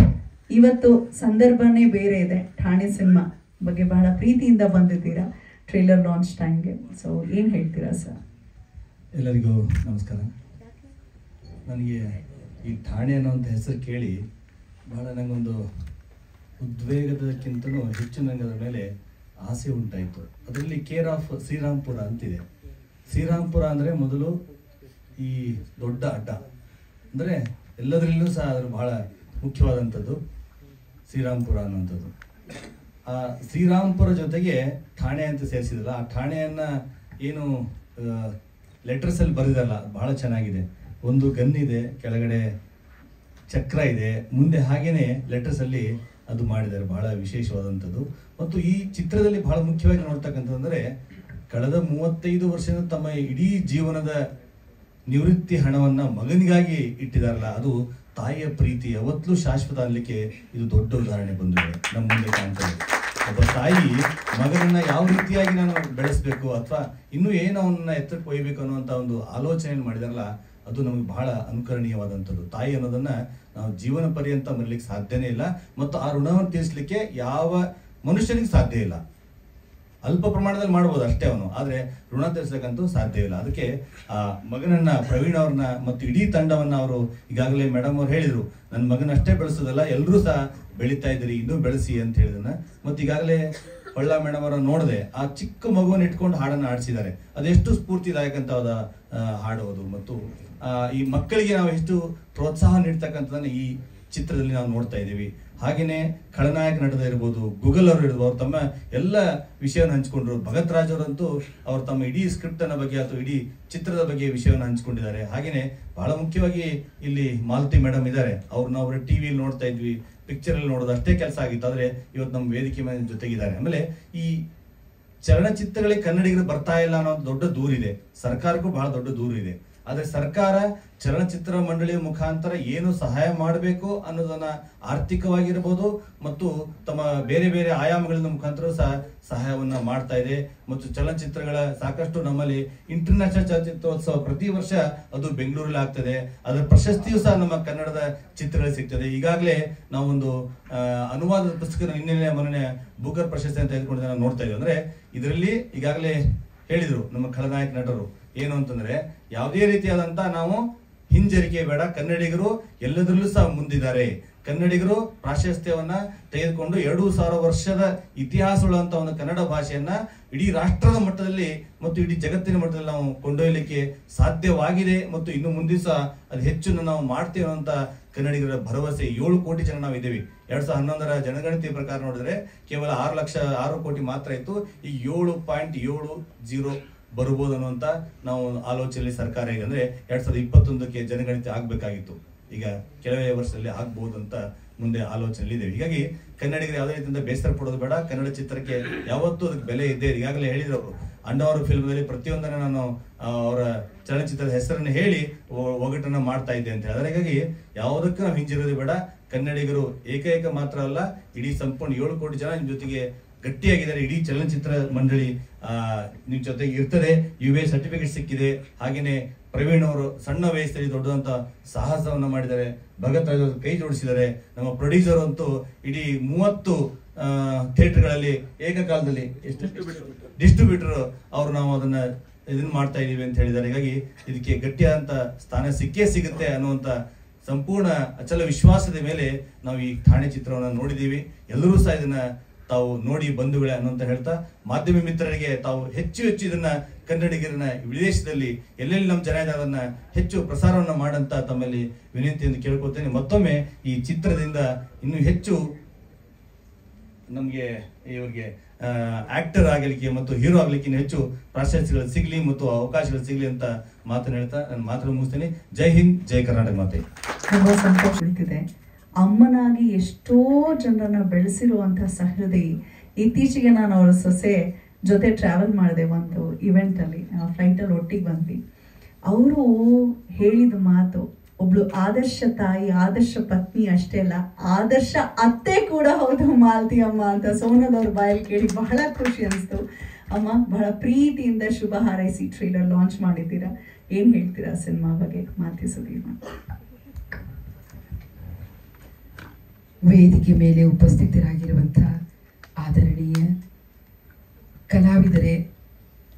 Speaker 1: ಇವತ್ತು ಸಂದರ್ಭನೇ ಬೇರೆ ಇದೆ. ಠಾಣೆ ಸಿನಿಮಾ ಬಗ್ಗೆ ಬಹಳ ಪ್ರೀತಿಯಿಂದ ಬಂದಿದ್ದೀರಾ ಟ್ರೇಲರ್ ಲಾಂಚ್ ಟೈಮ್ಗೆ. ಸೊ ಏನು ಹೇಳ್ತೀರಾ ಸರ್?
Speaker 8: ಎಲ್ಲರಿಗೂ ನಮಸ್ಕಾರ. ನನಗೆ ಈ ಠಾಣೆ ಅನ್ನೋಂಥ ಹೆಸರು ಕೇಳಿ ಭಾಳ ನನಗೊಂದು ಉದ್ವೇಗದಕ್ಕಿಂತಲೂ ಹೆಚ್ಚು ನನಗೆ ಅದರ ಮೇಲೆ ಆಸೆ ಉಂಟಾಯಿತು. ಅದರಲ್ಲಿ ಕೇರ್ ಆಫ್ ಶ್ರೀರಾಮ್ಪುರ ಅಂತಿದೆ. ಶ್ರೀರಾಮ್ಪುರ ಅಂದರೆ ಮೊದಲು ಈ ದೊಡ್ಡ ಅಡ್ಡ, ಅಂದರೆ ಎಲ್ಲದರಲ್ಲೂ ಸಹ ಅದರ ಬಹಳ ಮುಖ್ಯವಾದಂಥದ್ದು ಶ್ರೀರಾಮ್ಪುರ ಅನ್ನುವಂಥದ್ದು. ಆ ಶ್ರೀರಾಮ್ಪುರ ಜೊತೆಗೆ ಠಾಣೆ ಅಂತ ಸೇರಿಸಿದಲ್ಲ, ಆ ಠಾಣೆಯನ್ನು ಏನು ಲೆಟರ್ಸಲ್ಲಿ ಬರೆದಲ್ಲ ಬಹಳ ಚೆನ್ನಾಗಿದೆ. ಒಂದು ಗನ್ ಇದೆ, ಕೆಳಗಡೆ ಚಕ್ರ ಇದೆ, ಮುಂದೆ ಹಾಗೇನೆ ಲೆಟರ್ಸಲ್ಲಿ ಅದು ಮಾಡಿದ್ದಾರೆ, ಬಹಳ ವಿಶೇಷವಾದಂಥದ್ದು. ಮತ್ತು ಈ ಚಿತ್ರದಲ್ಲಿ ಬಹಳ ಮುಖ್ಯವಾಗಿ ನೋಡ್ತಕ್ಕಂಥದ್ದಂದರೆ ಕಳೆದ 35 ವರ್ಷದ ತಮ್ಮ ಇಡೀ ಜೀವನದ ನಿವೃತ್ತಿ ಹಣವನ್ನು ಮಗನಿಗಾಗಿ ಇಟ್ಟಿದಾರಲ್ಲ, ಅದು ತಾಯಿಯ ಪ್ರೀತಿ ಯಾವತ್ತೂ ಶಾಶ್ವತ ಅನ್ನಲಿಕ್ಕೆ ಇದು ದೊಡ್ಡ ಉದಾಹರಣೆ ಬಂದಿದೆ ನಮ್ಮ ಮುಂದೆ ಕಾಣ್ತದೆ. ಒಬ್ಬ ತಾಯಿ ಮಗನನ್ನ ಯಾವ ರೀತಿಯಾಗಿ ನಾನು ಬೆಳೆಸಬೇಕು ಅಥವಾ ಇನ್ನೂ ಏನು ಅವನ್ನ ಎತ್ತರಕ್ಕೆ ಒಯ್ಯಬೇಕು ಅನ್ನುವಂಥ ಒಂದು ಆಲೋಚನೆಯನ್ನು ಮಾಡಿದಾರಲ್ಲ, ಅದು ನಮಗೆ ಬಹಳ ಅನುಕರಣೀಯವಾದಂಥದ್ದು. ತಾಯಿ ಅನ್ನೋದನ್ನ ನಾವು ಜೀವನ ಪರ್ಯಂತ ಮರಲಿಕ್ಕೆ ಸಾಧ್ಯನೇ ಇಲ್ಲ, ಮತ್ತು ಆ ಋಣವನ್ನು ತೀರಿಸಲಿಕ್ಕೆ ಯಾವ ಮನುಷ್ಯನಿಗೆ ಸಾಧ್ಯ ಇಲ್ಲ. ಅಲ್ಪ ಪ್ರಮಾಣದಲ್ಲಿ ಮಾಡ್ಬೋದು ಅಷ್ಟೇ ಅವನು, ಆದರೆ ಋಣ ತೀರಿಸಲಿಕ್ಕಂತೂ ಸಾಧ್ಯ ಇಲ್ಲ. ಅದಕ್ಕೆ ಆ ಮಗನನ್ನ, ಪ್ರವೀಣ್ ಅವ್ರನ್ನ ಮತ್ತು ಇಡೀ ತಂಡವನ್ನ ಅವರು ಈಗಾಗಲೇ ಮೇಡಮ್ ಅವ್ರು ಹೇಳಿದ್ರು, ನನ್ನ ಮಗನ ಅಷ್ಟೇ ಬೆಳೆಸೋದಲ್ಲ, ಎಲ್ಲರೂ ಸಹ ಬೆಳೀತಾ ಇದ್ದೀರಿ, ಇನ್ನೂ ಬೆಳೆಸಿ ಅಂತ ಹೇಳಿದನ್ನ. ಮತ್ತು ಈಗಾಗಲೇ ಹೊಳ್ಳ ಮೇಡಮ್ ಅವರ ನೋಡಿದೆ, ಆ ಚಿಕ್ಕ ಮಗುವನ್ನು ಇಟ್ಕೊಂಡು ಹಾಡನ್ನು ಆಡಿಸಿದ್ದಾರೆ. ಅದೆಷ್ಟು ಸ್ಫೂರ್ತಿದಾಯಕ ಅಂತ ಹಾಡೋದು, ಮತ್ತು ಈ ಮಕ್ಕಳಿಗೆ ನಾವು ಎಷ್ಟು ಪ್ರೋತ್ಸಾಹ ನೀಡ್ತಕ್ಕಂಥದ್ದನ್ನ ಈ ಚಿತ್ರದಲ್ಲಿ ನಾವು ನೋಡ್ತಾ ಇದ್ದೀವಿ. ಹಾಗೇನೆ ಖಳನಾಯಕ ನಟದ ಇರ್ಬೋದು, ಗೂಗಲ್ ಅವರು ಇರ್ಬೋದು, ಅವ್ರು ತಮ್ಮ ಎಲ್ಲ ವಿಷಯವನ್ನು ಹಂಚ್ಕೊಂಡ್ರು. ಭಗತ್ ರಾಜ್ ಅವರಂತೂ ಅವ್ರು ತಮ್ಮ ಇಡೀ ಸ್ಕ್ರಿಪ್ಟ್ ಅನ್ನ ಬಗ್ಗೆ ಅಥವಾ ಇಡೀ ಚಿತ್ರದ ಬಗ್ಗೆ ವಿಷಯವನ್ನು ಹಂಚ್ಕೊಂಡಿದ್ದಾರೆ. ಹಾಗೇನೆ ಬಹಳ ಮುಖ್ಯವಾಗಿ ಇಲ್ಲಿ ಮಾಲತಿ ಮೇಡಮ್ ಇದ್ದಾರೆ, ಅವ್ರನ್ನ ಅವರ ಟಿವಿಯಲ್ಲಿ ನೋಡ್ತಾ ಇದ್ವಿ, ಪಿಕ್ಚರ್ ಅಲ್ಲಿ ನೋಡೋದು ಅಷ್ಟೇ ಕೆಲಸ ಆಗಿತ್ತು, ಆದ್ರೆ ಇವತ್ತು ನಮ್ಮ ವೇದಿಕೆ ಮೇಲೆ ಜೊತೆಗಿದ್ದಾರೆ. ಆಮೇಲೆ ಈ ಚಲನಚಿತ್ರಗಳಿಗೆ ಕನ್ನಡಿಗರು ಬರ್ತಾ ಇಲ್ಲ ಅನ್ನೋ ದೊಡ್ಡ ದೂರಿದೆ, ಸರ್ಕಾರಕ್ಕೂ ಬಹಳ ದೊಡ್ಡ ದೂರಿದೆ. ಆದ್ರೆ ಸರ್ಕಾರ ಚಲನಚಿತ್ರ ಮಂಡಳಿಯ ಮುಖಾಂತರ ಏನು ಸಹಾಯ ಮಾಡಬೇಕು ಅನ್ನೋದನ್ನ ಆರ್ಥಿಕವಾಗಿರ್ಬೋದು ಮತ್ತು ತಮ್ಮ ಬೇರೆ ಬೇರೆ ಆಯಾಮಗಳಿಂದ ಮುಖಾಂತರ ಸಹ ಸಹಾಯವನ್ನ ಮಾಡ್ತಾ ಇದೆ. ಮತ್ತು ಚಲನಚಿತ್ರಗಳ ಸಾಕಷ್ಟು ನಮ್ಮಲ್ಲಿ ಇಂಟರ್ನ್ಯಾಷನಲ್ ಚಲನಚಿತ್ರೋತ್ಸವ ಪ್ರತಿ ವರ್ಷ ಅದು ಬೆಂಗಳೂರಲ್ಲಿ ಆಗ್ತದೆ, ಅದರ ಪ್ರಶಸ್ತಿಯೂ ಸಹ ನಮ್ಮ ಕನ್ನಡದ ಚಿತ್ರಗಳಿಗೆ ಸಿಗ್ತದೆ. ಈಗಾಗಲೇ ನಾವೊಂದು ಅನುವಾದದ ಪುಸ್ತಕ ನಿನ್ನೆ ಮೊನ್ನೆ ಬೂಕರ್ ಪ್ರಶಸ್ತಿ ಅಂತ ತೆಗೆದುಕೊಂಡು ನಾವು ನೋಡ್ತಾ ಇದ್ದೀವಿ. ಅಂದ್ರೆ ಇದರಲ್ಲಿ ಈಗಾಗಲೇ ಹೇಳಿದ್ರು ನಮ್ಮ ಖಳನಾಯಕ ನಟರು ಏನು ಅಂತಂದ್ರೆ, ಯಾವುದೇ ರೀತಿಯಾದಂತ ನಾವು ಹಿಂಜರಿಕೆ ಬೇಡ, ಕನ್ನಡಿಗರು ಎಲ್ಲದರಲ್ಲೂ ಸಹ ಮುಂದಿದ್ದಾರೆ. ಕನ್ನಡಿಗರು ಪ್ರಾಶಸ್ತ್ಯವನ್ನ ತೆಗೆದುಕೊಂಡು 2000 ವರ್ಷದ ಇತಿಹಾಸವುಳ್ಳಂತ ಒಂದು ಕನ್ನಡ ಭಾಷೆಯನ್ನ ಇಡೀ ರಾಷ್ಟ್ರದ ಮಟ್ಟದಲ್ಲಿ ಮತ್ತು ಇಡೀ ಜಗತ್ತಿನ ಮಟ್ಟದಲ್ಲಿ ನಾವು ಕೊಂಡೊಯ್ಯಲಿಕ್ಕೆ ಸಾಧ್ಯವಾಗಿದೆ. ಮತ್ತು ಇನ್ನು ಮುಂದೆ ಸಹ ಅದು ಹೆಚ್ಚು ನಾವು ಮಾಡ್ತೇವೆ ಅಂತ ಕನ್ನಡಿಗರ ಭರವಸೆ. 7 ಕೋಟಿ ಜನ ನಾವು ಇದ್ದೇವೆ 2011ರ ಜನಗಣತಿ ಪ್ರಕಾರ ನೋಡಿದ್ರೆ ಕೇವಲ 6 ಕೋಟಿ ಮಾತ್ರ ಇತ್ತು. ಈಗ 7.70 ಬರ್ಬೋದು ಅನ್ನುವಂತ ನಾವು ಆಲೋಚನೆಯಲ್ಲಿ ಸರ್ಕಾರ ಇದೆ. ಅಂದ್ರೆ 2021ಕ್ಕೆ ಜನಗಣತಿ ಆಗ್ಬೇಕಾಗಿತ್ತು, ಈಗ ಕೆಲವೇ ವರ್ಷದಲ್ಲಿ ಆಗ್ಬಹುದು ಅಂತ ಮುಂದೆ ಆಲೋಚನೆಯಲ್ಲಿ ಇದೆ. ಹೀಗಾಗಿ ಕನ್ನಡಿಗರು ಯಾವುದೇ ರೀತಿಯಿಂದ ಬೇಸರ ಪಡೋದು ಬೇಡ. ಕನ್ನಡ ಚಿತ್ರಕ್ಕೆ ಯಾವತ್ತೂ ಅದಕ್ಕೆ ಬೆಲೆ ಇದೆ. ಈಗಾಗಲೇ ಹೇಳಿದ್ರು ಅವರು, ಅಣ್ಣವರು ಫಿಲ್ಮ್ನಲ್ಲಿ ಪ್ರತಿಯೊಂದನ್ನು ನಾನು ಅವರ ಚಲನಚಿತ್ರದ ಹೆಸರನ್ನು ಹೇಳಿ ಒಗಟನ್ನ ಮಾಡ್ತಾ ಇದ್ದೆ ಅಂತ ಹೇಳಿದ್ರೆ, ಹಾಗಾಗಿ ಯಾವುದಕ್ಕೂ ನಾವು ಹಿಂಜಿರೋದು ಬೇಡ. ಕನ್ನಡಿಗರು ಏಕೈಕ ಮಾತ್ರ ಅಲ್ಲ, ಇಡೀ ಸಂಪೂರ್ಣ 7 ಕೋಟಿ ಜನ ನಿಮ್ ಜೊತೆಗೆ ಗಟ್ಟಿಯಾಗಿದ್ದಾರೆ. ಇಡೀ ಚಲನಚಿತ್ರ ಮಂಡಳಿ ನಿಮ್ ಜೊತೆಗೆ ಇರ್ತದೆ. UA ಸರ್ಟಿಫಿಕೇಟ್ ಸಿಕ್ಕಿದೆ. ಹಾಗೇನೆ ಪ್ರವೀಣ್ ಅವರು ಸಣ್ಣ ವಯಸ್ಸಲ್ಲಿ ದೊಡ್ಡದಂತ ಸಾಹಸವನ್ನ ಮಾಡಿದ್ದಾರೆ. ಭಗತ್ ರಾಜ್ ಕೈ ಜೋಡಿಸಿದ್ದಾರೆ. ನಮ್ಮ ಪ್ರೊಡ್ಯೂಸರ್ ಅಂತೂ ಇಡೀ 30 ಥಿಯೇಟರ್ಗಳಲ್ಲಿ ಏಕಕಾಲದಲ್ಲಿ ಡಿಸ್ಟ್ರಿಬ್ಯೂಟರ್ ಅವರು ನಾವು ಅದನ್ನ ಇದನ್ನ ಮಾಡ್ತಾ ಇದೀವಿ ಅಂತ ಹೇಳಿದ್ದಾರೆ. ಹೀಗಾಗಿ ಇದಕ್ಕೆ ಗಟ್ಟಿಯಾದಂತ ಸ್ಥಾನ ಸಿಕ್ಕೇ ಸಿಗುತ್ತೆ ಅನ್ನುವಂತ ಸಂಪೂರ್ಣ ಅಚಲ ವಿಶ್ವಾಸದ ಮೇಲೆ ನಾವು ಈ ಠಾಣೆ ಚಿತ್ರವನ್ನ ನೋಡಿದೀವಿ. ಎಲ್ಲರೂ ಸಹ ಇದನ್ನ ತಾವು ನೋಡಿ ಬಂಧುಗಳೇ ಅನ್ನುವಂತ ಹೇಳ್ತಾ, ಮಾಧ್ಯಮ ಮಿತ್ರರಿಗೆ ತಾವು ಹೆಚ್ಚು ಇದನ್ನ ಕನ್ನಡಿಗರನ್ನ ವಿದೇಶದಲ್ಲಿ ಎಲ್ಲೆಲ್ಲಿ ನಮ್ಮ ಜನ ಅದನ್ನ ಹೆಚ್ಚು ಪ್ರಸಾರವನ್ನ ಮಾಡಂತ ತಮ್ಮಲ್ಲಿ ವಿನಂತಿಯನ್ನು ಕೇಳ್ಕೊಳ್ತೇನೆ. ಮತ್ತೊಮ್ಮೆ ಈ ಚಿತ್ರದಿಂದ ಇನ್ನೂ ಹೆಚ್ಚು ನಮ್ಗೆ ಇವ್ರಿಗೆ ಆಕ್ಟರ್ ಆಗಲಿಕ್ಕೆ ಮತ್ತು ಹೀರೋ ಆಗ್ಲಿಕ್ಕೆ ಹೆಚ್ಚು ಪ್ರಾಶಸ್ತ್ಯಗಳು ಸಿಗ್ಲಿ ಮತ್ತು ಅವಕಾಶಗಳು ಸಿಗ್ಲಿ ಅಂತ ಮಾತನ್ನ ಹೇಳ್ತಾ ನನ್ನ ಮಾತನ್ನು ಮುಗಿಸ್ತೇನೆ. ಜೈ ಹಿಂದ್, ಜೈ ಕರ್ನಾಟಕ ಮಾತೆ.
Speaker 1: ತುಂಬಾ ಸಂತೋಷ ಉಳಿತಿದೆ. ಅಮ್ಮನಾಗಿ ಎಷ್ಟೋ ಜನರನ್ನ ಬೆಳೆಸಿರುವಂತ ಸಹೃದಯಿ. ಇತ್ತೀಚೆಗೆ ನಾನು ಅವರ ಸೊಸೆ ಜೊತೆ ಟ್ರಾವೆಲ್ ಮಾಡಿದೆ ಒಂದು ಇವೆಂಟ್ ಅಲ್ಲಿ, ಫ್ಲೈಟ್ ಅಲ್ಲಿ ಒಟ್ಟಿಗೆ ಬಂದ್ವಿ. ಅವರು ಹೇಳಿದ ಮಾತು, ಒಬ್ಳು ಆದರ್ಶ ತಾಯಿ, ಆದರ್ಶ ಪತ್ನಿ ಅಷ್ಟೇ ಅಲ್ಲ, ಆದರ್ಶ ಅತ್ತೆ ಕೂಡ ಹೌದು ಮಾಲತಿ ಅಮ್ಮ ಅಂತ ಸೋನದವ್ರ ಬಾಯಲ್ಲಿ ಕೇಳಿ ಬಹಳ ಖುಷಿ ಅನಿಸ್ತು. ಅಮ್ಮ, ಬಹಳ ಪ್ರೀತಿಯಿಂದ ಶುಭ ಹಾರೈಸಿ ಟ್ರೇಲರ್ ಲಾಂಚ್ ಮಾಡಿದ್ದೀರಾ. ಏನ್ ಹೇಳ್ತೀರಾ ಸಿನಿಮಾ ಬಗ್ಗೆ ಮಾಲತಿ ಸುಧೀರ್?
Speaker 2: ವೇದಿಕೆ ಮೇಲೆ ಉಪಸ್ಥಿತರಾಗಿರುವಂತಹ ಆದರಣೀಯ ಕಲಾವಿದರೇ,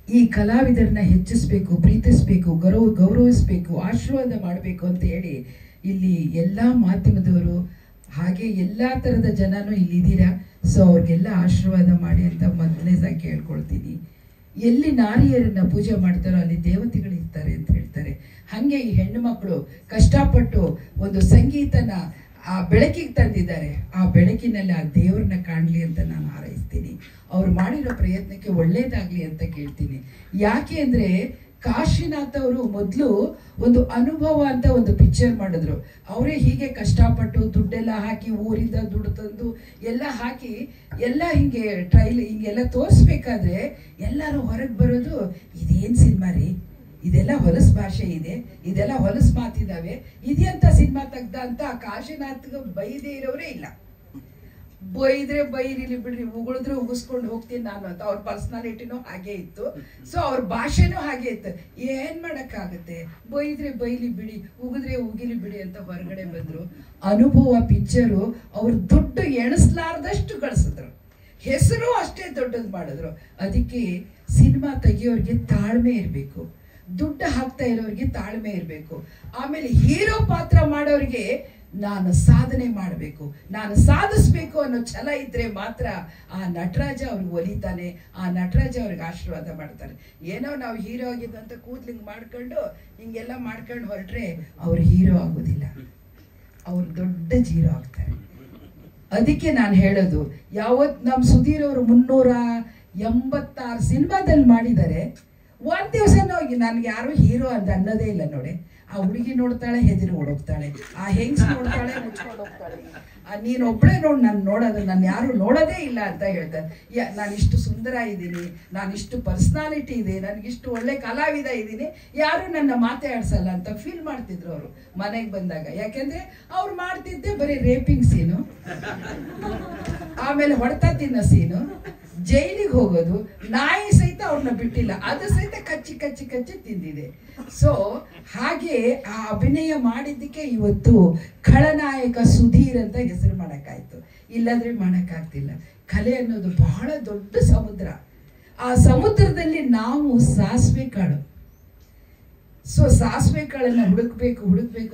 Speaker 2: ಈ ಕಲಾವಿದರನ್ನ ಹೆಚ್ಚಿಸಬೇಕು, ಪ್ರೀತಿಸಬೇಕು, ಗೌರವಿಸಬೇಕು, ಆಶೀರ್ವಾದ ಮಾಡಬೇಕು ಅಂತ ಹೇಳಿ ಇಲ್ಲಿ ಎಲ್ಲ ಮಾಧ್ಯಮದವರು ಹಾಗೆ ಎಲ್ಲ ಥರದ ಜನನೂ ಇಲ್ಲಿದ್ದೀರಾ. ಸೊ ಅವ್ರಿಗೆಲ್ಲ ಆಶೀರ್ವಾದ ಮಾಡಿ ಅಂತ ಮೊದಲನೇದಾಗಿ ಕೇಳ್ಕೊಳ್ತೀನಿ. ಎಲ್ಲಿ ನಾರಿಯರನ್ನ ಪೂಜೆ ಮಾಡ್ತಾರೋ ಅಲ್ಲಿ ದೇವತೆಗಳು ಇರ್ತಾರೆ ಅಂತ ಹೇಳ್ತಾರೆ. ಹಾಗೆ ಈ ಹೆಣ್ಣು ಮಕ್ಕಳು ಕಷ್ಟಪಟ್ಟು ಒಂದು ಸಂಗೀತನ ಆ ಬೆಳಕಿಗೆ ತಂದಿದ್ದಾರೆ. ಆ ಬೆಳಕಿನಲ್ಲಿ ಆ ದೇವ್ರನ್ನ ಕಾಣಲಿ ಅಂತ ನಾನು ಹಾರೈಸ್ತೀನಿ. ಅವ್ರು ಮಾಡಿರೋ ಪ್ರಯತ್ನಕ್ಕೆ ಒಳ್ಳೇದಾಗ್ಲಿ ಅಂತ ಕೇಳ್ತೀನಿ. ಯಾಕೆ ಅಂದ್ರೆ ಕಾಶಿನಾಥ್ ಅವರು ಮೊದಲು ಒಂದು ಅನುಭವ ಅಂತ ಒಂದು ಪಿಕ್ಚರ್ ಮಾಡಿದ್ರು. ಅವರೇ ಹೀಗೆ ಕಷ್ಟಪಟ್ಟು ದುಡ್ಡೆಲ್ಲ ಹಾಕಿ ಊರಿಂದ ದುಡ್ಡು ತಂದು ಎಲ್ಲ ಹಾಕಿ ಎಲ್ಲ ಹಿಂಗೆ ಹಿಂಗೆಲ್ಲ ತೋರಿಸ್ಬೇಕಾದ್ರೆ ಎಲ್ಲರೂ ಹೊರಗೆ ಬರೋದು, ಇದೇನು ಸಿನಿಮಾ ರೀ, ಇದೆಲ್ಲ ಹೊಲಸು ಭಾಷೆ ಇದೆ, ಇದೆಲ್ಲ ಹೊಲಸು ಮಾತಿದಾವೆ, ಇದೆಂತ ಸಿನಿಮಾ ತೆಗ್ದ ಅಂತ ಕಾಶಿನಾಥ್ಗೆ ಬೈದೇ ಇರೋರೇ ಇಲ್ಲ. ಬೈದ್ರೆ ಬೈರಿಲಿ ಬಿಡ್ರಿ, ಉಗುಳಿದ್ರೆ ಉಗಿಸ್ಕೊಂಡು ಹೋಗ್ತೀನಿ ನಾನು ಅಂತ ಅವ್ರ ಪರ್ಸನಾಲಿಟಿನೂ ಹಾಗೆ ಇತ್ತು. ಸೊ ಅವ್ರ ಭಾಷೆನೂ ಹಾಗೆ ಇತ್ತು. ಏನ್ ಮಾಡಕ್ಕಾಗತ್ತೆ, ಬೈದ್ರೆ ಬೈಲಿ ಬಿಡಿ, ಉಗಿದ್ರೆ ಉಗಿಲಿ ಬಿಡಿ ಅಂತ ಹೊರಗಡೆ ಬಂದ್ರು. ಅನುಭವ ಪಿಕ್ಚರು ಅವ್ರು ದುಡ್ಡು ಎಣಿಸ್ಲಾರ್ದಷ್ಟು ಗಳಿಸಿದ್ರು, ಹೆಸರು ಅಷ್ಟೇ ದೊಡ್ಡದು ಮಾಡಿದ್ರು. ಅದಕ್ಕೆ ಸಿನಿಮಾ ತೆಗಿಯೋರಿಗೆ ತಾಳ್ಮೆ ಇರಬೇಕು, ದುಡ್ಡು ಹಾಕ್ತಾ ಇರೋರಿಗೆ ತಾಳ್ಮೆ ಇರಬೇಕು. ಆಮೇಲೆ ಹೀರೋ ಪಾತ್ರ ಮಾಡೋರಿಗೆ ನಾನು ಸಾಧನೆ ಮಾಡಬೇಕು, ನಾನು ಸಾಧಿಸ್ಬೇಕು ಅನ್ನೋ ಛಲ ಇದ್ರೆ ಮಾತ್ರ ಆ ನಟರಾಜ ಅವ್ರಿಗೆ ಒಲಿತಾನೆ, ಆ ನಟರಾಜ ಅವ್ರಿಗೆ ಆಶೀರ್ವಾದ ಮಾಡ್ತಾರೆ. ಏನೋ ನಾವು ಹೀರೋ ಆಗಿದ್ದಂತ ಕೂದ್ಲಿಂಗ್ ಮಾಡ್ಕೊಂಡು ಹಿಂಗೆಲ್ಲ ಮಾಡ್ಕೊಂಡು ಹೊರಟ್ರೆ ಅವ್ರು ಹೀರೋ ಆಗೋದಿಲ್ಲ, ಅವ್ರು ದೊಡ್ಡ ಜೀರೋ ಆಗ್ತಾರೆ. ಅದಕ್ಕೆ ನಾನು ಹೇಳೋದು, ಯಾವತ್ ನಮ್ಮ ಸುಧೀರ್ ಅವರು 386 ಸಿನಿಮಾದಲ್ಲಿ ಮಾಡಿದ್ದಾರೆ. ಒಂದ್ ದಿವಸನೂ ನನ್ಗೆ ಯಾರು ಹೀರೋ ಅಂತ ಅನ್ನೋದೇ ಇಲ್ಲ ನೋಡಿ. ಆ ಹುಡುಗಿ ನೋಡ್ತಾಳೆ, ಹೆದರಿ ಓಡೋಗ್ತಾಳೆ, ಆ ಹೆಂಗ್ಸ್ ನೋಡ್ತಾಳೆ, ಮುಚ್ಕೊಂಡು ಹೋಗ್ತಾಳೆ. ನೀನ್ ಒಬ್ಳೆ ನೋಡಿ ನಾನು ನೋಡೋದು, ನಾನು ಯಾರು ನೋಡೋದೇ ಇಲ್ಲ ಅಂತ ಹೇಳ್ತಾರೆ. ನಾನು ಇಷ್ಟು ಸುಂದರ ಇದ್ದೀನಿ, ನಾನು ಇಷ್ಟು ಪರ್ಸನಾಲಿಟಿ ಇದೆ, ನನಗಿಷ್ಟು ಒಳ್ಳೆ ಕಲಾವಿದ ಇದ್ದೀನಿ, ಯಾರು ನನ್ನ ಮಾತಾಡ್ಸಲ್ಲ ಅಂತ ಫೀಲ್ ಮಾಡ್ತಿದ್ರು ಅವರು ಮನೆಗೆ ಬಂದಾಗ. ಯಾಕೆಂದ್ರೆ ಅವ್ರು ಮಾಡ್ತಿದ್ದೆ ಬರೀ ರೇಪಿಂಗ್ ಸೀನು, ಆಮೇಲೆ ಹೊಡೆತ ತಿನ್ನೋ ಸೀನು, ಜೈಲಿಗೆ ಹೋಗೋದು, ನಾಯಿ ಸಹಿತ ಅವ್ರನ್ನ ಬಿಟ್ಟಿಲ್ಲ, ಅದು ಸಹಿತ ಕಚ್ಚಿ ಕಚ್ಚಿ ಕಚ್ಚಿ ತಿಂದಿದೆ. ಸೊ ಹಾಗೆ ಆ ಅಭಿನಯ ಮಾಡಿದ್ದಕ್ಕೆ ಇವತ್ತು ಖಳನಾಯಕ ಸುಧೀರ್ ಅಂತ ಹೆಸರು ಮಾಡಕ್ಕಾಯ್ತು, ಇಲ್ಲಾಂದ್ರೆ ಮಾಡಕ್ಕಾಗ್ತಿಲ್ಲ. ಕಲೆ ಅನ್ನೋದು ಬಹಳ ದೊಡ್ಡ ಸಮುದ್ರ. ಆ ಸಮುದ್ರದಲ್ಲಿ ನಾವು ಸಾಸಿವೆ ಕಾಳು, ಸೊ ಸಾಸಿವೆ ಕಾಳನ್ನ ಹುಡುಕ್ಬೇಕು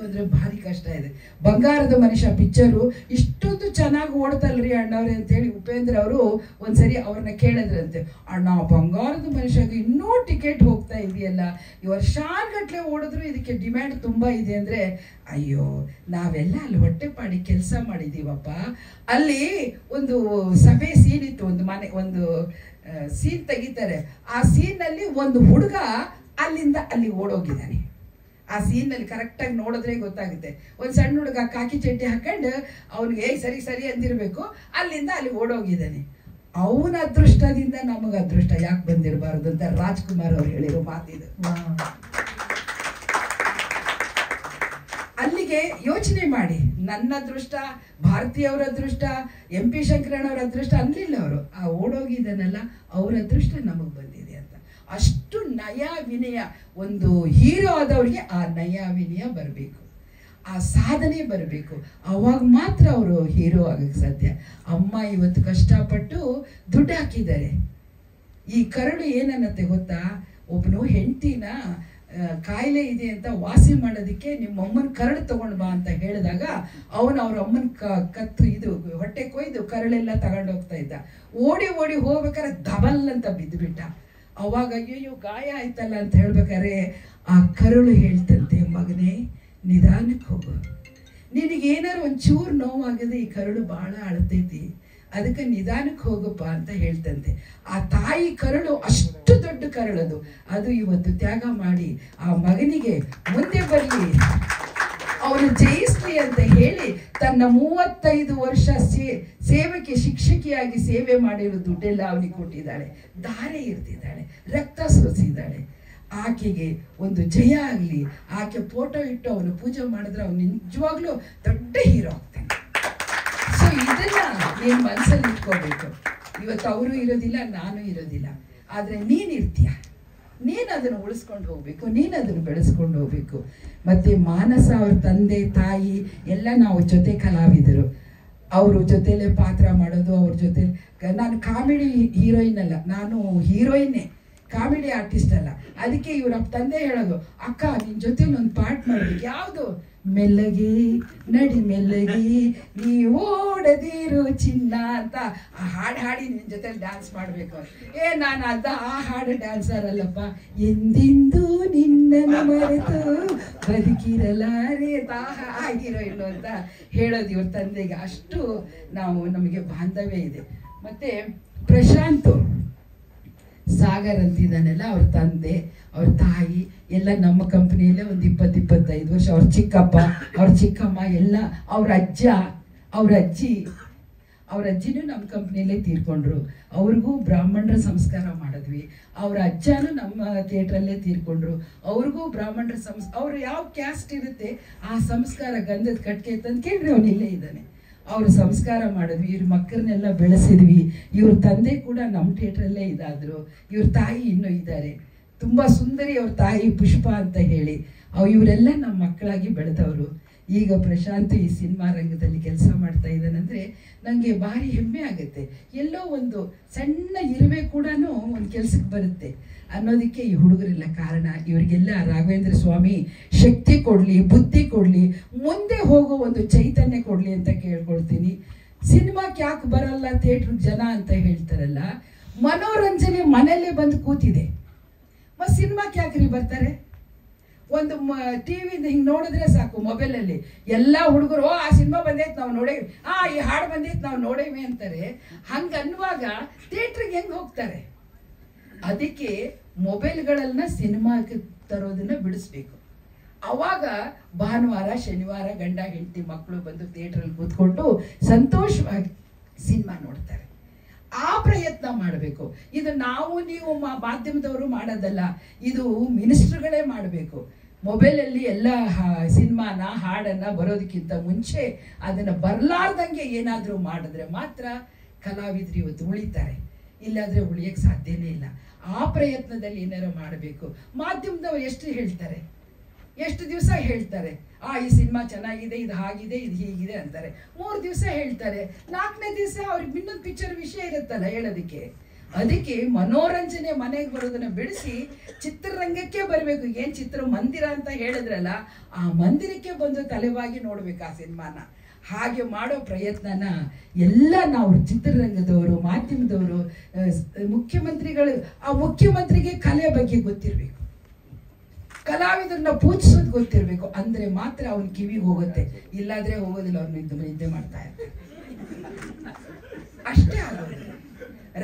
Speaker 2: ಅಂದ್ರೆ ಭಾರಿ ಕಷ್ಟ ಇದೆ. ಬಂಗಾರದ ಮನುಷ್ಯ ಪಿಕ್ಚರು ಇಷ್ಟೊಂದು ಚೆನ್ನಾಗಿ ಓಡ್ತಲ್ರಿ ಅಣ್ಣವ್ರೆ ಅಂತೇಳಿ ಉಪೇಂದ್ರ ಅವರು ಒಂದ್ಸರಿ ಅವ್ರನ್ನ ಕೇಳಿದ್ರಂತೆ, ಅಣ್ಣ ಬಂಗಾರದ ಮನುಷ್ಯಗೆ ಇನ್ನೂ ಟಿಕೆಟ್ ಹೋಗ್ತಾ ಇದೆಯಲ್ಲ, ಈ ವರ್ಷಾನ್ಗಟ್ಲೆ ಓಡಿದ್ರು ಇದಕ್ಕೆ ಡಿಮ್ಯಾಂಡ್ ತುಂಬಾ ಇದೆ ಅಂದ್ರೆ, ಅಯ್ಯೋ ನಾವೆಲ್ಲ ಅಲ್ಲಿ ಹೊಟ್ಟೆಪಾಡಿ ಕೆಲಸ ಮಾಡಿದೀವಪ್ಪ. ಅಲ್ಲಿ ಒಂದು ಸಭೆ ಸೀನ್ ಇತ್ತು, ಒಂದು ಸೀನ್ ತೆಗಿತಾರೆ. ಆ ಸೀನ್ನಲ್ಲಿ ಒಂದು ಹುಡುಗ ಅಲ್ಲಿಂದ ಅಲ್ಲಿ ಓಡೋಗಿದ್ದಾನೆ. ಆ ಸೀನ್ನಲ್ಲಿ ಕರೆಕ್ಟಾಗಿ ನೋಡಿದ್ರೆ ಗೊತ್ತಾಗುತ್ತೆ. ಒಂದು ಸಣ್ಣ ಹುಡುಗ ಕಾಕಿ ಚಡ್ಡಿ ಹಾಕೊಂಡು ಅವನಿಗೆ ಸರಿ ಅಂದಿರಬೇಕು, ಅಲ್ಲಿಂದ ಅಲ್ಲಿ ಓಡೋಗಿದ್ದಾನೆ. ಅವನ ಅದೃಷ್ಟದಿಂದ ನಮಗೆ ಅದೃಷ್ಟ ಯಾಕೆ ಬಂದಿರಬಾರದು ಅಂತ ರಾಜ್ಕುಮಾರ್ ಅವ್ರು ಹೇಳಿರೋ ಮಾತಿದು. ಅಲ್ಲಿಗೆ ಯೋಚನೆ ಮಾಡಿ, ನನ್ನ ಅದೃಷ್ಟ, ಭಾರತೀಯವರ ಅದೃಷ್ಟ, MP ಶಂಕರಣ್ಣವ್ರ ಅದೃಷ್ಟ ಅನ್ಲಿಲ್ಲ ಅವರು. ಆ ಓಡೋಗಿದ್ದಾನಲ್ಲ ಅವ್ರ ಅದೃಷ್ಟ ನಮಗೆ ಬಂದಿದೆ ಅಂತ. ಅಷ್ಟು ನಯ ವಿನಯ, ಒಂದು ಹೀರೋ ಆದವ್ರಿಗೆ ಆ ನಯ ವಿನಯ ಬರಬೇಕು, ಆ ಸಾಧನೆ ಬರಬೇಕು, ಅವಾಗ ಮಾತ್ರ ಅವರು ಹೀರೋ ಆಗಕ್ಕೆ ಸಾಧ್ಯ. ಅಮ್ಮ ಇವತ್ತು ಕಷ್ಟಪಟ್ಟು ದುಡ್ಡು ಹಾಕಿದ್ದಾರೆ. ಈ ಕರಡು ಏನನ್ನತ್ತೆ ಗೊತ್ತಾ, ಒಬ್ಬನು ಹೆಂಡತಿನ ಕಾಯಿಲೆ ಇದೆ ಅಂತ ವಾಸಿ ಮಾಡೋದಕ್ಕೆ ನಿಮ್ಮ ಅಮ್ಮನ ಕರಡು ತಗೊಂಡು ಬಾ ಅಂತ ಹೇಳಿದಾಗ ಅವನು ಅವ್ರ ಅಮ್ಮನ ಹೊಟ್ಟೆ ಕೊಯ್ದು ಕರಳೆಲ್ಲ ತಗೊಂಡು ಹೋಗ್ತಾ ಇದ್ದ. ಓಡಿ ಹೋಗ್ಬೇಕಾದ್ರೆ ದಬಲ್ ಅಂತ ಬಿದ್ದುಬಿಟ್ಟ. ಅವಾಗ ಅಯ್ಯೋ ಗಾಯ ಆಯ್ತಲ್ಲ ಅಂತ ಹೇಳ್ಬೇಕಾದ್ರೆ ಆ ಕರುಳು ಹೇಳ್ತಂತೆ, ಮಗನೇ ನಿಧಾನಕ್ಕೆ ಹೋಗು, ನಿನಗೇನಾರು ಒಂಚೂರು ನೋವಾಗಿದೆ, ಈ ಕರುಳು ಬಹಳ ಅಳತೈತಿ, ಅದಕ್ಕೆ ನಿಧಾನಕ್ಕೆ ಹೋಗಪ್ಪ ಅಂತ ಹೇಳ್ತಂತೆ. ಆ ತಾಯಿ ಕರುಳು ಅಷ್ಟು ದೊಡ್ಡ ಕರಳದು, ಅದು ಇವತ್ತು ತ್ಯಾಗ ಮಾಡಿ ಆ ಮಗನಿಗೆ ಮುಂದೆ ಬರಲಿ, ಅವನು ಜಯಿಸ್ಲಿ ಅಂತ ಹೇಳಿ ತನ್ನ 35 ವರ್ಷ ಸೇವೆಗೆ ಶಿಕ್ಷಕಿಯಾಗಿ ಸೇವೆ ಮಾಡಿರೋ ದುಡ್ಡೆಲ್ಲ ಅವನಿಗೆ ಕೊಟ್ಟಿದ್ದಾಳೆ, ಧಾರೆ ಇರ್ತಿದ್ದಾಳೆ, ರಕ್ತ ಸುರಿಸಿದ್ದಾಳೆ. ಆಕೆಗೆ ಒಂದು ಜಯ ಆಗಲಿ, ಆಕೆ ಫೋಟೋ ಇಟ್ಟು ಅವನು ಪೂಜೆ ಮಾಡಿದ್ರೆ ಅವನು ನಿಜವಾಗ್ಲೂ ದೊಡ್ಡ ಹೀರೋ ಆಗ್ತಾನೆ. ಸೊ ಇದನ್ನ ನೀನ್ ಮನಸ್ಸಲ್ಲಿ ಇಟ್ಕೋಬೇಕು. ಇವತ್ತು ಅವರು ಇರೋದಿಲ್ಲ, ನಾನು ಇರೋದಿಲ್ಲ, ಆದ್ರೆ ನೀನಿರ್ತೀಯ, ನೀನು ಅದನ್ನು ಉಳಿಸ್ಕೊಂಡು ಹೋಗ್ಬೇಕು, ನೀನು ಅದನ್ನು ಬೆಳೆಸ್ಕೊಂಡು ಹೋಗ್ಬೇಕು. ಮತ್ತೆ ಮಾನಸ ಅವ್ರ ತಂದೆ ತಾಯಿ ಎಲ್ಲ ನಾವು ಜೊತೆ ಕಲಾವಿದರು, ಅವ್ರ ಜೊತೆಲೆ ಪಾತ್ರ ಮಾಡೋದು, ಅವ್ರ ಜೊತೆ. ನಾನು ಕಾಮಿಡಿ ಹೀರೋಯಿನ್ ಅಲ್ಲ, ನಾನು ಹೀರೋಯಿನ್ನೇ, ಕಾಮಿಡಿ ಆರ್ಟಿಸ್ಟ್ ಅಲ್ಲ. ಅದಕ್ಕೆ ಇವ್ರ ತಂದೆ ಹೇಳೋದು, ಅಕ್ಕ ನಿನ್ ಜೊತೆಲಿ ಒಂದು ಪಾರ್ಟ್ ಮಾಡ್ಬೇಕು. ಯಾವುದು? ಮೆಲ್ಲಗೆ ನಡಿ ಮೆಲ್ಲಗೆ ನೀ ಓಡದಿರು ಚಿನ್ನ ಅಂತ ಆ ಹಾಡಿ ನಿನ್ ಜೊತೆ ಡ್ಯಾನ್ಸ್ ಮಾಡ್ಬೇಕು. ನಾನು ಆ ಹಾಡು ಡ್ಯಾನ್ಸರ್ ಅಲ್ಲಪ್ಪ, ಎಂದೆಂದು ನಿನ್ನನ್ನು ಮರೆತು ಬದುಕಿರಲಾರೆ ಆಗಿರೋ ಇಲ್ಲೋ ಅಂತ ಹೇಳೋದು ಇವ್ರ ತಂದೆಗೆ. ಅಷ್ಟು ನಮಗೆ ಬಾಂಧವ್ಯ ಇದೆ. ಮತ್ತೆ ಪ್ರಶಾಂತ್ ಸಾಗರ್ ಅಂತಿದ್ದಾನೆಲ್ಲ, ಅವ್ರ ತಂದೆ ಅವ್ರ ತಾಯಿ ಎಲ್ಲ ನಮ್ಮ ಕಂಪ್ನಿಯಲ್ಲೇ ಒಂದು 20-25 ವರ್ಷ. ಅವ್ರ ಚಿಕ್ಕಪ್ಪ ಅವ್ರ ಚಿಕ್ಕಮ್ಮ ಎಲ್ಲ, ಅವ್ರ ಅಜ್ಜಿನೂ ನಮ್ಮ ಕಂಪ್ನಿಯಲ್ಲೇ ತೀರ್ಕೊಂಡ್ರು. ಅವ್ರಿಗೂ ಬ್ರಾಹ್ಮಣರ ಸಂಸ್ಕಾರ ಮಾಡಿದ್ವಿ. ಅವ್ರ ಅಜ್ಜನೂ ನಮ್ಮ ಥಿಯೇಟ್ರಲ್ಲೇ ತೀರ್ಕೊಂಡ್ರು. ಅವ್ರಿಗೂ ಬ್ರಾಹ್ಮಣರ ಅವ್ರು ಯಾವ ಕ್ಯಾಸ್ಟ್ ಇರುತ್ತೆ ಆ ಸಂಸ್ಕಾರ, ಗಂಧದ ಕಟ್ಗೆ ತಂದು ಕೇಳ್ರಿ, ಅವನು ಇಲ್ಲೇ ಇದ್ದಾನೆ. ಅವ್ರು ಸಂಸ್ಕಾರ ಮಾಡಿದ್ವಿ, ಇವ್ರ ಮಕ್ಕಳನ್ನೆಲ್ಲ ಬೆಳೆಸಿದ್ವಿ. ಇವ್ರ ತಂದೆ ಕೂಡ ನಮ್ಮ ಥಿಯೇಟ್ರಲ್ಲೇ ಇದಾದ್ರು. ಇವ್ರ ತಾಯಿ ಇನ್ನೂ ಇದ್ದಾರೆ, ತುಂಬ ಸುಂದರಿ ಅವ್ರ ತಾಯಿ ಪುಷ್ಪ ಅಂತ ಹೇಳಿ. ಇವರೆಲ್ಲ ನಮ್ಮ ಮಕ್ಕಳಾಗಿ ಬೆಳೆದವರು. ಈಗ ಪ್ರಶಾಂತ್ ಈ ಸಿನಿಮಾ ರಂಗದಲ್ಲಿ ಕೆಲಸ ಮಾಡ್ತಾ ಇದ್ದಾನಂದ್ರೆ ನನಗೆ ಭಾರಿ ಹೆಮ್ಮೆ ಆಗುತ್ತೆ. ಎಲ್ಲೋ ಒಂದು ಸಣ್ಣ ಇರುವೆ ಕೂಡ ಒಂದು ಕೆಲ್ಸಕ್ಕೆ ಬರುತ್ತೆ ಅನ್ನೋದಕ್ಕೆ ಈ ಹುಡುಗರೆಲ್ಲ ಕಾರಣ. ಇವರಿಗೆಲ್ಲ ರಾಘವೇಂದ್ರ ಸ್ವಾಮಿ ಶಕ್ತಿ ಕೊಡಲಿ, ಬುದ್ಧಿ ಕೊಡಲಿ, ಮುಂದೆ ಹೋಗೋ ಒಂದು ಚೈತನ್ಯ ಕೊಡಲಿ ಅಂತ ಕೇಳ್ಕೊಳ್ತೀನಿ. ಸಿನಿಮಾಕ್ಕೆ ಯಾಕೆ ಬರಲ್ಲ ಥಿಯೇಟ್ರಿಗೆ ಜನ ಅಂತ ಹೇಳ್ತಾರಲ್ಲ, ಮನೋರಂಜನೆ ಮನೆಯಲ್ಲೇ ಬಂದು ಕೂತಿದೆ. ಮತ್ತು ಸಿನಿಮಾಕ್ಕೆ ಯಾಕ್ರಿ ಬರ್ತಾರೆ? ಒಂದು ಟಿವಿಯಿಂದ ಹಿಂಗೆ ನೋಡಿದ್ರೆ ಸಾಕು, ಮೊಬೈಲಲ್ಲಿ ಎಲ್ಲ ಹುಡುಗರು ಆ ಸಿನಿಮಾ ಬಂದೈತೆ ನಾವು ನೋಡೇವಿ, ಈ ಹಾಡು ಬಂದೈತೆ ನಾವು ನೋಡೇವಿ ಅಂತಾರೆ. ಹಂಗೆ ಅನ್ನುವಾಗ ಥಿಯೇಟ್ರಿಗೆ ಹೆಂಗೆ ಹೋಗ್ತಾರೆ? ಅದಕ್ಕೆ ಮೊಬೈಲ್ಗಳನ್ನ ಸಿನಿಮಾಕ್ಕೆ ತರೋದನ್ನ ಬಿಡಿಸ್ಬೇಕು. ಅವಾಗ ಭಾನುವಾರ ಶನಿವಾರ ಗಂಡ ಹೆಂಡತಿ ಮಕ್ಕಳು ಬಂದು ಥಿಯೇಟ್ರಲ್ಲಿ ಕೂತ್ಕೊಂಡು ಸಂತೋಷವಾಗಿ ಸಿನಿಮಾ ನೋಡ್ತಾರೆ. ಆ ಪ್ರಯತ್ನ ಮಾಡಬೇಕು. ಇದು ನಾವು ನೀವು ಮಾಧ್ಯಮದವರು ಮಾಡೋದಲ್ಲ, ಇದು ಮಿನಿಸ್ಟ್ರುಗಳೇ ಮಾಡಬೇಕು. ಮೊಬೈಲಲ್ಲಿ ಎಲ್ಲ ಸಿನಿಮಾನ ಹಾಡನ್ನ ಬರೋದಕ್ಕಿಂತ ಮುಂಚೆ ಅದನ್ನು ಬರಲಾರ್ದಂಗೆ ಏನಾದರೂ ಮಾಡಿದ್ರೆ ಮಾತ್ರ ಕಲಾವಿದರು ಇವತ್ತು ಉಳಿತಾರೆ, ಇಲ್ಲಾಂದ್ರೆ ಉಳಿಯಕ್ಕೆ ಸಾಧ್ಯನೇ ಇಲ್ಲ. ಆ ಪ್ರಯತ್ನದಲ್ಲಿ ಏನಾರು ಮಾಡಬೇಕು. ಮಾಧ್ಯಮದವರು ಎಷ್ಟು ಹೇಳ್ತಾರೆ, ಎಷ್ಟು ದಿವಸ ಹೇಳ್ತಾರೆ, ಈ ಸಿನಿಮಾ ಚೆನ್ನಾಗಿದೆ, ಇದು ಹಾಗಿದೆ, ಇದು ಹೀಗಿದೆ ಅಂತಾರೆ. 3 ದಿವಸ ಹೇಳ್ತಾರೆ, 4ನೇ ದಿವಸ ಅವ್ರಿಗೆ ಇನ್ನೊಂದು ಪಿಕ್ಚರ್ ವಿಷಯ ಇರುತ್ತಲ್ಲ ಹೇಳೋದಕ್ಕೆ, ಅದಕ್ಕೆ ಮನೋರಂಜನೆ ಮನೆಗೆ ಬರೋದನ್ನ ಬಿಡಿಸಿ ಚಿತ್ರರಂಗಕ್ಕೆ ಬರಬೇಕು. ಏನು ಚಿತ್ರ ಮಂದಿರ ಅಂತ ಹೇಳಿದ್ರಲ್ಲ, ಆ ಮಂದಿರಕ್ಕೆ ಬಂದು ತಲೆಬಾಗಿ ನೋಡ್ಬೇಕು ಆ ಸಿನಿಮಾನ. ಹಾಗೆ ಮಾಡೋ ಪ್ರಯತ್ನನ ಎಲ್ಲ ನಾವು ಚಿತ್ರರಂಗದವರು, ಮಾಧ್ಯಮದವರು, ಮುಖ್ಯಮಂತ್ರಿಗಳು, ಆ ಮುಖ್ಯಮಂತ್ರಿಗೆ ಕಲೆ ಬಗ್ಗೆ ಗೊತ್ತಿರಬೇಕು, ಕಲಾವಿದರನ್ನ ಪೂಜಿಸೋದು ಗೊತ್ತಿರಬೇಕು. ಅಂದ್ರೆ ಮಾತ್ರ ಅವ್ನ ಕಿವಿಗೆ ಹೋಗುತ್ತೆ, ಇಲ್ಲಾದ್ರೆ ಹೋಗೋದಿಲ್ಲ. ಅವ್ನು ನಿದ್ದೆ ಮಾಡ್ತಾ ಇರ್ತಾರೆ, ಅಷ್ಟೇ ಆಗೋದು.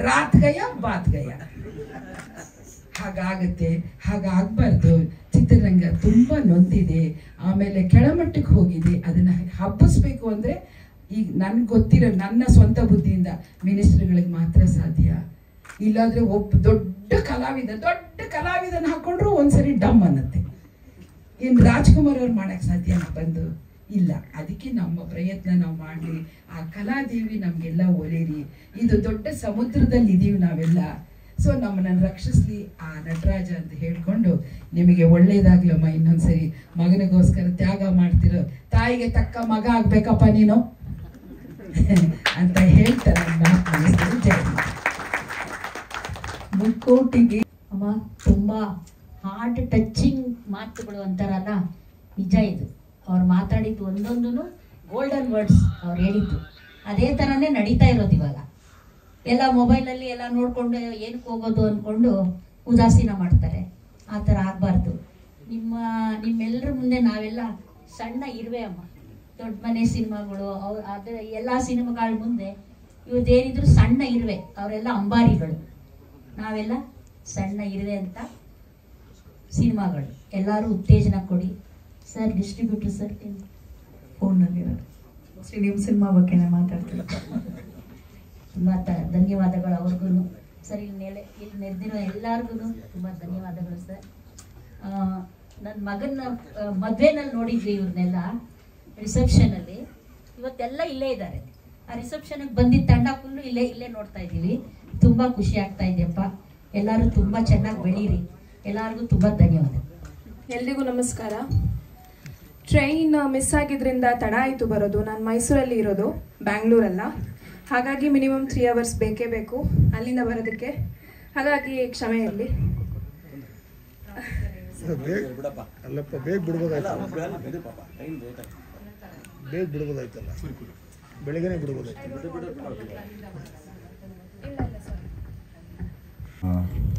Speaker 2: ರಾತ್ ಗಯ ಬಾತ್ ಗಯ ಹಾಗಾಗತ್ತೆ. ಹಾಗಾಗಬಾರ್ದು. ಚಿತ್ರರಂಗ ತುಂಬಾ ನೊಂದಿದೆ, ಆಮೇಲೆ ಕೆಳಮಟ್ಟಕ್ಕೆ ಹೋಗಿದೆ. ಅದನ್ನ ಹಬ್ಬಿಸ್ಬೇಕು ಅಂದ್ರೆ ಈಗ ನನ್ಗೆ ಗೊತ್ತಿರೋ ನನ್ನ ಸ್ವಂತ ಬುದ್ಧಿಯಿಂದ ಮಿನಿಸ್ಟರ್ಗಳಿಗೆ ಮಾತ್ರ ಸಾಧ್ಯ. ಇಲ್ಲಾಂದ್ರೆ ಒಬ್ಬ ದೊಡ್ಡ ಕಲಾವಿದನ ಹಾಕೊಂಡ್ರು ಒಂದ್ಸರಿ ಡಮ್ ಅನ್ನತ್ತೆ. ಏನ್ ರಾಜ್ಕುಮಾರ್ ಅವ್ರು ಮಾಡಕ್ ಸಾಧ್ಯನಾ ಬಂದು? ಇಲ್ಲ. ಅದಕ್ಕೆ ನಮ್ಮ ಪ್ರಯತ್ನ ನಾವು ಮಾಡಲಿ. ಆ ಕಲಾದೇವಿ ನಮ್ಗೆಲ್ಲ ಒಲೇರಿ. ಇದು ದೊಡ್ಡ ಸಮುದ್ರದಲ್ಲಿ ಇದೀವಿ ನಾವೆಲ್ಲ. ಸೊ ನಮ್ಮನ್ನ ರಕ್ಷಿಸ್ಲಿ ಆ ನಟರಾಜ ಅಂತ ಹೇಳ್ಕೊಂಡು, ನಿಮಗೆ ಒಳ್ಳೇದಾಗ್ಲಮ್ಮ. ಇನ್ನೊಂದ್ಸರಿ ಮಗನಿಗೋಸ್ಕರ ತ್ಯಾಗ ಮಾಡ್ತಿರೋ ತಾಯಿಗೆ ತಕ್ಕ ಮಗ ಆಗ್ಬೇಕಪ್ಪ ನೀನು ಅಂತ ಹೇಳ್ತಾರೆ. ಜಯ
Speaker 9: ಮುಕ್ಕೋಟಿಗೆ ಅಮ್ಮ ತುಂಬಾ ಹಾರ್ಟ್ ಟಚಿಂಗ್ ಮಾತುಗಳು ಅಂತಾರಲ್ಲ, ನಿಜ ಇದು. ಅವ್ರು ಮಾತಾಡಿದ್ದು ಒಂದೊಂದು ಗೋಲ್ಡನ್ ವರ್ಡ್ಸ್ ಅವ್ರು ಹೇಳಿದ್ದು. ಅದೇ ಥರನೇ ನಡೀತಾ ಇರೋದು ಇವಾಗ. ಎಲ್ಲ ಮೊಬೈಲಲ್ಲಿ ಎಲ್ಲ ನೋಡಿಕೊಂಡು ಏನಕ್ಕೆ ಹೋಗೋದು ಅಂದ್ಕೊಂಡು ಉದಾಸೀನ ಮಾಡ್ತಾರೆ. ಆ ಥರ ಆಗಬಾರ್ದು. ನಿಮ್ಮೆಲ್ಲರ ಮುಂದೆ ನಾವೆಲ್ಲ ಸಣ್ಣ ಇರುವೆ ಅಮ್ಮ. ದೊಡ್ಡ ಮನೆ ಸಿನಿಮಾಗಳು ಅದರ ಎಲ್ಲ ಸಿನಿಮಾಗಳ ಮುಂದೆ ಇವತ್ತೇನಿದ್ರು ಸಣ್ಣ ಇರುವೆ. ಅವರೆಲ್ಲ ಅಂಬಾರಿಗಳು, ನಾವೆಲ್ಲ ಸಣ್ಣ ಇರುವೆ ಅಂತ ಸಿನಿಮಾಗಳು. ಎಲ್ಲರೂ ಉತ್ತೇಜನ ಕೊಡಿ ಸರ್. ಡಿಸ್ಟ್ರಿಬ್ಯೂಟರ್ ಸರ್
Speaker 1: ಫೋನ್ನಲ್ಲಿರೋದು ನಿಮ್ಮ ಸಿನಿಮಾ ಬಗ್ಗೆನೇ ಮಾತಾಡ್ತೀವಿ.
Speaker 9: ತುಂಬ ಧನ್ಯವಾದಗಳು ಅವ್ರಿಗೂ ಸರ್. ಇಲ್ಲಿ ನೆರೆದಿರೋ ಎಲ್ಲರಿಗೂ ತುಂಬ ಧನ್ಯವಾದಗಳು ಸರ್. ನನ್ನ ಮಗನ ಮದುವೆನಲ್ಲಿ ನೋಡಿದ್ವಿ ಇವ್ರನ್ನೆಲ್ಲ ರಿಸೆಪ್ಷನಲ್ಲಿ. ಇವತ್ತೆಲ್ಲ ಇಲ್ಲೇ ಇದ್ದಾರೆ. ಆ ರಿಸೆಪ್ಷನ್ಗೆ ಬಂದಿದ್ದ ತಂಡ ಫುಲ್ಲು ಇಲ್ಲೇ ನೋಡ್ತಾ ಇದ್ದೀವಿ. ತುಂಬ ಖುಷಿ ಆಗ್ತಾ ಇದೆಯಪ್ಪ. ಎಲ್ಲರೂ ತುಂಬ ಚೆನ್ನಾಗಿ ಬೆಳೀರಿ. ಎಲ್ಲರಿಗೂ ತುಂಬ ಧನ್ಯವಾದ.
Speaker 10: ಎಲ್ರಿಗೂ ನಮಸ್ಕಾರ. ಟ್ರೈನ್ ಮಿಸ್ ಆಗಿದ್ರಿಂದ ತಡ ಆಯಿತು ಬರೋದು. ನಾನು ಮೈಸೂರಲ್ಲಿ ಇರೋದು, ಬ್ಯಾಂಗ್ಳೂರಲ್ಲ. ಹಾಗಾಗಿ ಮಿನಿಮಮ್ 3 hours ಬೇಕೇ ಬೇಕು ಅಲ್ಲಿಂದ ಬರೋದಕ್ಕೆ. ಹಾಗಾಗಿ ಕ್ಷಮೆ ಇರಲಿ.
Speaker 11: ಬೇಗ ಬಿಡ್ಬೋದಾಯ್ತಲ್ಲ, ಬೆಳಿಗ್ಗೆನೇ ಬಿಡ್ಬೋದಾಯ್ತು.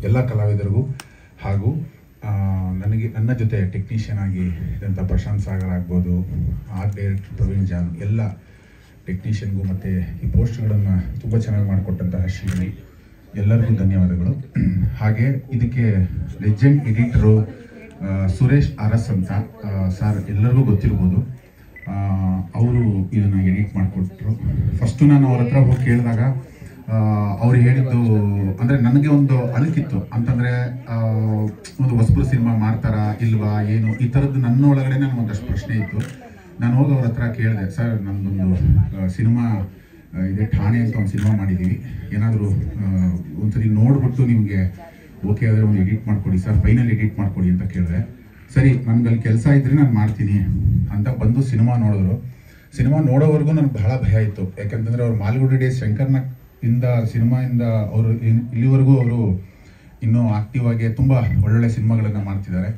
Speaker 4: ಎಲ್ಲ ಕಲಾವಿದರಿಗೂ ಹಾಗೂ ನನ್ನ ಜೊತೆ ಟೆಕ್ನಿಷಿಯನ್ ಆಗಿ ಇದ್ದಂಥ ಪ್ರಶಾಂತ್ ಸಾಗರ್ ಆಗ್ಬೋದು, ಆರ್ಟ್ ಡೈರೆಕ್ಟರ್ ಪ್ರವೀಣ್ ಜಾನ್, ಎಲ್ಲ ಟೆಕ್ನಿಷಿಯನ್ಗೂ ಮತ್ತು ಈ ಪೋಸ್ಟ್ಗಳನ್ನು ತುಂಬ ಚೆನ್ನಾಗಿ ಮಾಡಿಕೊಟ್ಟಂತಹ ಶ್ರೀನಿ, ಎಲ್ಲರಿಗೂ ಧನ್ಯವಾದಗಳು. ಹಾಗೆ ಇದಕ್ಕೆ ಲೆಜೆಂಡ್ ಎಡಿಟರು ಸುರೇಶ್ ಅರಸ್ ಅಂತ ಸರ್ ಎಲ್ಲರಿಗೂ ಗೊತ್ತಿರ್ಬೋದು. ಅವರು ಇದನ್ನು ಎಡಿಟ್ ಮಾಡಿಕೊಟ್ರು. ಫಸ್ಟು ನಾನು ಅವ್ರ ಹತ್ರ ಹೋಗಿ ಕೇಳಿದಾಗ ಅವ್ರು ಹೇಳಿದ್ದು ಅಂದರೆ ನನಗೆ ಒಂದು ಅಳುಕಿತ್ತು. ಅಂತಂದರೆ ಒಂದು ಹೊಸಬ್ರು ಸಿನಿಮಾ ಮಾಡ್ತಾರಾ ಇಲ್ವಾ ಏನು ಈ ಥರದ್ದು ನನ್ನ ಒಳಗಡೆ ನನಗೆ ಒಂದಷ್ಟು ಪ್ರಶ್ನೆ ಇತ್ತು. ನಾನು ಹೋಗಿ ಅವ್ರ ಹತ್ರ ಕೇಳಿದೆ, ಸರ್ ನಮ್ಮದೊಂದು ಸಿನಿಮಾ ಇದೆ, ಠಾಣೆ ಅಂತ ಒಂದು ಸಿನಿಮಾ ಮಾಡಿದ್ದೀವಿ, ಏನಾದರೂ ಒಂದ್ಸರಿ ನೋಡ್ಬಿಟ್ಟು ನಿಮಗೆ ಓಕೆ ಆದರೆ ಒಂದು ಎಡಿಟ್ ಮಾಡಿಕೊಡಿ ಸರ್, ಫೈನಲ್ ಎಡಿಟ್ ಮಾಡಿಕೊಡಿ ಅಂತ ಕೇಳಿದೆ. ಸರಿ ನನಗೆ ಅಲ್ಲಿ ಕೆಲಸ ಇದ್ದರೆ ನಾನು ಮಾಡ್ತೀನಿ ಅಂತ ಬಂದು ಸಿನಿಮಾ ನೋಡಿದ್ರು. ಸಿನಿಮಾ ನೋಡೋವರೆಗೂ ನನಗೆ ಬಹಳ ಭಯ ಇತ್ತು. ಯಾಕಂತಂದರೆ ಅವ್ರು ಮಾಲ್ಗುಡಿ ಡೇಸ್ ಶಂಕರ್ನ ಸಿನಿಮಾಯಿಂದ ಅವರು ಇಲ್ಲಿವರೆಗೂ ಅವರು ಇನ್ನೂ ಆಕ್ಟಿವ್ ಆಗಿ ತುಂಬ ಒಳ್ಳೊಳ್ಳೆ ಸಿನಿಮಾಗಳನ್ನು ಮಾಡ್ತಿದ್ದಾರೆ.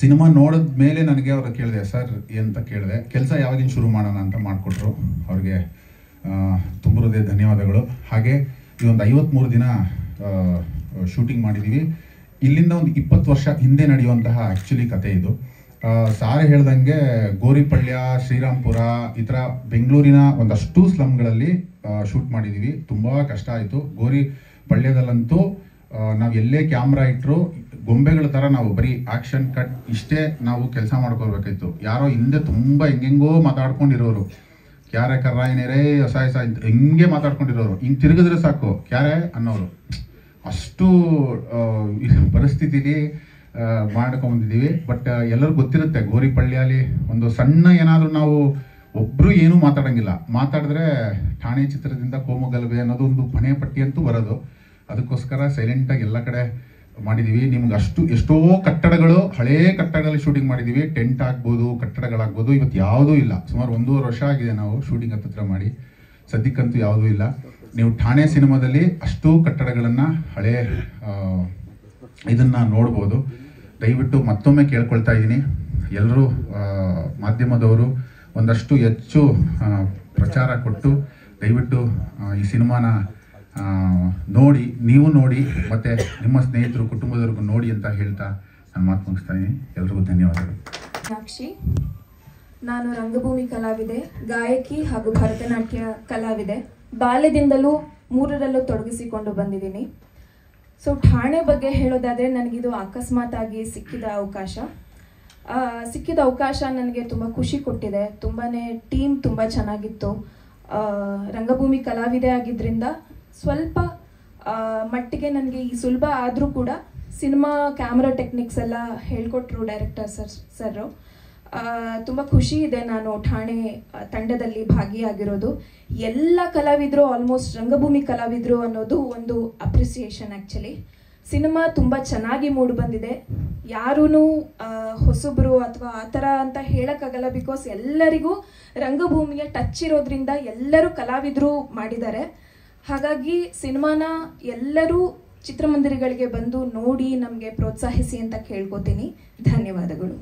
Speaker 4: ಸಿನಿಮಾ ನೋಡಿದ ಮೇಲೆ ನನಗೆ ಅವ್ರು ಕೇಳಿದೆ, ಸರ್ ಅಂತ ಕೇಳಿದೆ, ಕೆಲಸ ಯಾವಾಗಿನ ಶುರು ಮಾಡೋಣ ಅಂತ ಮಾಡಿಕೊಟ್ರು. ಅವ್ರಿಗೆ ತುಂಬ ಹೃದಯ ಧನ್ಯವಾದಗಳು. ಹಾಗೆ ಈ ಒಂದು 53 ದಿನ ಶೂಟಿಂಗ್ ಮಾಡಿದ್ದೀವಿ. ಇಲ್ಲಿಂದ ಒಂದು 20 ವರ್ಷ ಹಿಂದೆ ನಡೆಯುವಂತಹ ಆ್ಯಕ್ಚುಲಿ ಕತೆ ಇದು. ಸಾರ್ ಹೇಳ್ದಂಗೆ ಗೋರಿಪಳ್ಯ, ಶ್ರೀರಾಮ್ಪುರ ಈ ಥರ ಬೆಂಗಳೂರಿನ ಒಂದಷ್ಟು ಸ್ಲಮ್ಗಳಲ್ಲಿ ಶೂಟ್ ಮಾಡಿದ್ದೀವಿ. ತುಂಬ ಕಷ್ಟ ಆಯಿತು. ಗೋರಿಪಳ್ಯದಲ್ಲಂತೂ ನಾವು ಎಲ್ಲೇ ಕ್ಯಾಮ್ರಾ ಇಟ್ಟರು ಗೊಂಬೆಗಳ ಥರ ನಾವು ಬರೀ ಆ್ಯಕ್ಷನ್ ಕಟ್ ಇಷ್ಟೇ ನಾವು ಕೆಲಸ ಮಾಡ್ಕೊಳ್ಬೇಕಾಯ್ತು. ಯಾರೋ ಹಿಂದೆ ತುಂಬ ಹೆಂಗೆಂಗೋ ಮಾತಾಡ್ಕೊಂಡಿರೋರು, ಕ್ಯಾರೆ ಕರ್ರಾಯಿನೇರೇ ಹೊಸ ಹಿಂಗೆ ಮಾತಾಡ್ಕೊಂಡಿರೋರು, ಹಿಂಗೆ ತಿರುಗಿದ್ರೆ ಸಾಕು ಕ್ಯಾರೆ ಅನ್ನೋರು. ಅಷ್ಟು ಪರಿಸ್ಥಿತಿಲಿ ಮಾಡ್ಕೊಂಬಂದಿದ್ದೀವಿ. ಬಟ್ ಎಲ್ಲರಿಗೂ ಗೊತ್ತಿರುತ್ತೆ ಗೋರಿಪಳ್ಳಿಯಲ್ಲಿ ಒಂದು ಸಣ್ಣ ಏನಾದರೂ ನಾವು ಒಬ್ಬರು ಏನೂ ಮಾತಾಡೋಂಗಿಲ್ಲ, ಮಾತಾಡಿದ್ರೆ ಠಾಣೆ ಚಿತ್ರದಿಂದ ಕೋಮುಗಲಭೆ ಅನ್ನೋದು ಒಂದು ಪಣೆ ಪಟ್ಟಿ ಅಂತೂ ಬರೋದು. ಅದಕ್ಕೋಸ್ಕರ ಸೈಲೆಂಟಾಗಿ ಎಲ್ಲ ಕಡೆ ಮಾಡಿದ್ದೀವಿ. ನಿಮ್ಗೆ ಎಷ್ಟೋ ಕಟ್ಟಡಗಳು, ಹಳೇ ಕಟ್ಟಡಗಳಲ್ಲಿ ಶೂಟಿಂಗ್ ಮಾಡಿದ್ದೀವಿ. ಟೆಂಟ್ ಆಗ್ಬೋದು, ಕಟ್ಟಡಗಳಾಗ್ಬೋದು. ಇವತ್ತು ಯಾವುದೂ ಇಲ್ಲ. ಸುಮಾರು 1.5 ವರ್ಷ ಆಗಿದೆ ನಾವು ಶೂಟಿಂಗ್ ಹತ್ತಿರ ಮಾಡಿ. ಸದ್ಯಕ್ಕಂತೂ ಯಾವುದೂ ಇಲ್ಲ. ನೀವು ಠಾಣೆ ಸಿನಿಮಾದಲ್ಲಿ ಅಷ್ಟೂ ಕಟ್ಟಡಗಳನ್ನು ಹಳೆ ಇದನ್ನು ನೋಡ್ಬೋದು. ದಯವಿಟ್ಟು ಮತ್ತೊಮ್ಮೆ ಕೇಳ್ಕೊಳ್ತಾ ಇದ್ದೀನಿ, ಎಲ್ಲರೂ ಮಾಧ್ಯಮದವರು ಒಂದಷ್ಟು ಹೆಚ್ಚು ಪ್ರಚಾರ ಕೊಟ್ಟು ದಯವಿಟ್ಟು ಈ ಸಿನಿಮಾನ ನೋಡಿ, ನೀವು ನೋಡಿ, ಮತ್ತು ನಿಮ್ಮ ಸ್ನೇಹಿತರು ಕುಟುಂಬದವ್ರಿಗೂ ನೋಡಿ ಅಂತ ಹೇಳ್ತಾ ನಾನು ಮಾತು ಮುಗಿಸ್ತಾ ಇದ್ದೀನಿ. ಎಲ್ರಿಗೂ ಧನ್ಯವಾದಗಳು.
Speaker 10: ಮೀನಾಕ್ಷಿ, ನಾನು ರಂಗಭೂಮಿ ಕಲಾವಿದೆ, ಗಾಯಕಿ ಹಾಗೂ ಭರತನಾಟ್ಯ ಕಲಾವಿದೆ. ಬಾಲ್ಯದಿಂದಲೂ 3ರಲ್ಲೂ ತೊಡಗಿಸಿಕೊಂಡು ಬಂದಿದ್ದೀನಿ. ಸೊ ಠಾಣೆ ಬಗ್ಗೆ ಹೇಳೋದಾದರೆ ನನಗಿದು ಅಕಸ್ಮಾತಾಗಿ ಸಿಕ್ಕಿದ ಅವಕಾಶ ನನಗೆ ತುಂಬ ಖುಷಿ ಕೊಟ್ಟಿದೆ. ತುಂಬಾ ಟೀಮ್ ತುಂಬ ಚೆನ್ನಾಗಿತ್ತು. ರಂಗಭೂಮಿ ಕಲಾವಿದೆ ಆಗಿದ್ದರಿಂದ ಸ್ವಲ್ಪ ಮಟ್ಟಿಗೆ ನನಗೆ ಈ ಸುಲಭ ಆದರೂ ಕೂಡ ಸಿನಿಮಾ ಕ್ಯಾಮ್ರಾ ಟೆಕ್ನಿಕ್ಸ್ ಎಲ್ಲ ಹೇಳ್ಕೊಟ್ರು ಡೈರೆಕ್ಟರ್ ಸರ್. ತುಂಬ ಖುಷಿ ಇದೆ ನಾನು ಠಾಣೆ ತಂಡದಲ್ಲಿ ಭಾಗಿಯಾಗಿರೋದು. ಎಲ್ಲ ಕಲಾವಿದರು, ಆಲ್ಮೋಸ್ಟ್ ರಂಗಭೂಮಿ ಕಲಾವಿದರು ಅನ್ನೋದು ಒಂದು ಅಪ್ರಿಸಿಯೇಷನ್. ಆ್ಯಕ್ಚುಲಿ ಸಿನಿಮಾ ತುಂಬ ಚೆನ್ನಾಗಿ ಮೂಡಿ ಬಂದಿದೆ. ಯಾರೂ ಹೊಸಬರು ಅಥವಾ ಆ ಥರ ಅಂತ ಹೇಳೋಕ್ಕಾಗಲ್ಲ, ಬಿಕಾಸ್ ಎಲ್ಲರಿಗೂ ರಂಗಭೂಮಿಯ ಟಚ್ ಇರೋದ್ರಿಂದ ಎಲ್ಲರೂ ಕಲಾವಿದರು ಮಾಡಿದ್ದಾರೆ. ಹಾಗಾಗಿ ಸಿನಿಮಾನ ಎಲ್ಲರೂ ಚಿತ್ರಮಂದಿರಗಳಿಗೆ ಬಂದು ನೋಡಿ ನಮಗೆ ಪ್ರೋತ್ಸಾಹಿಸಿ ಅಂತ ಕೇಳ್ಕೊತೀನಿ. ಧನ್ಯವಾದಗಳು.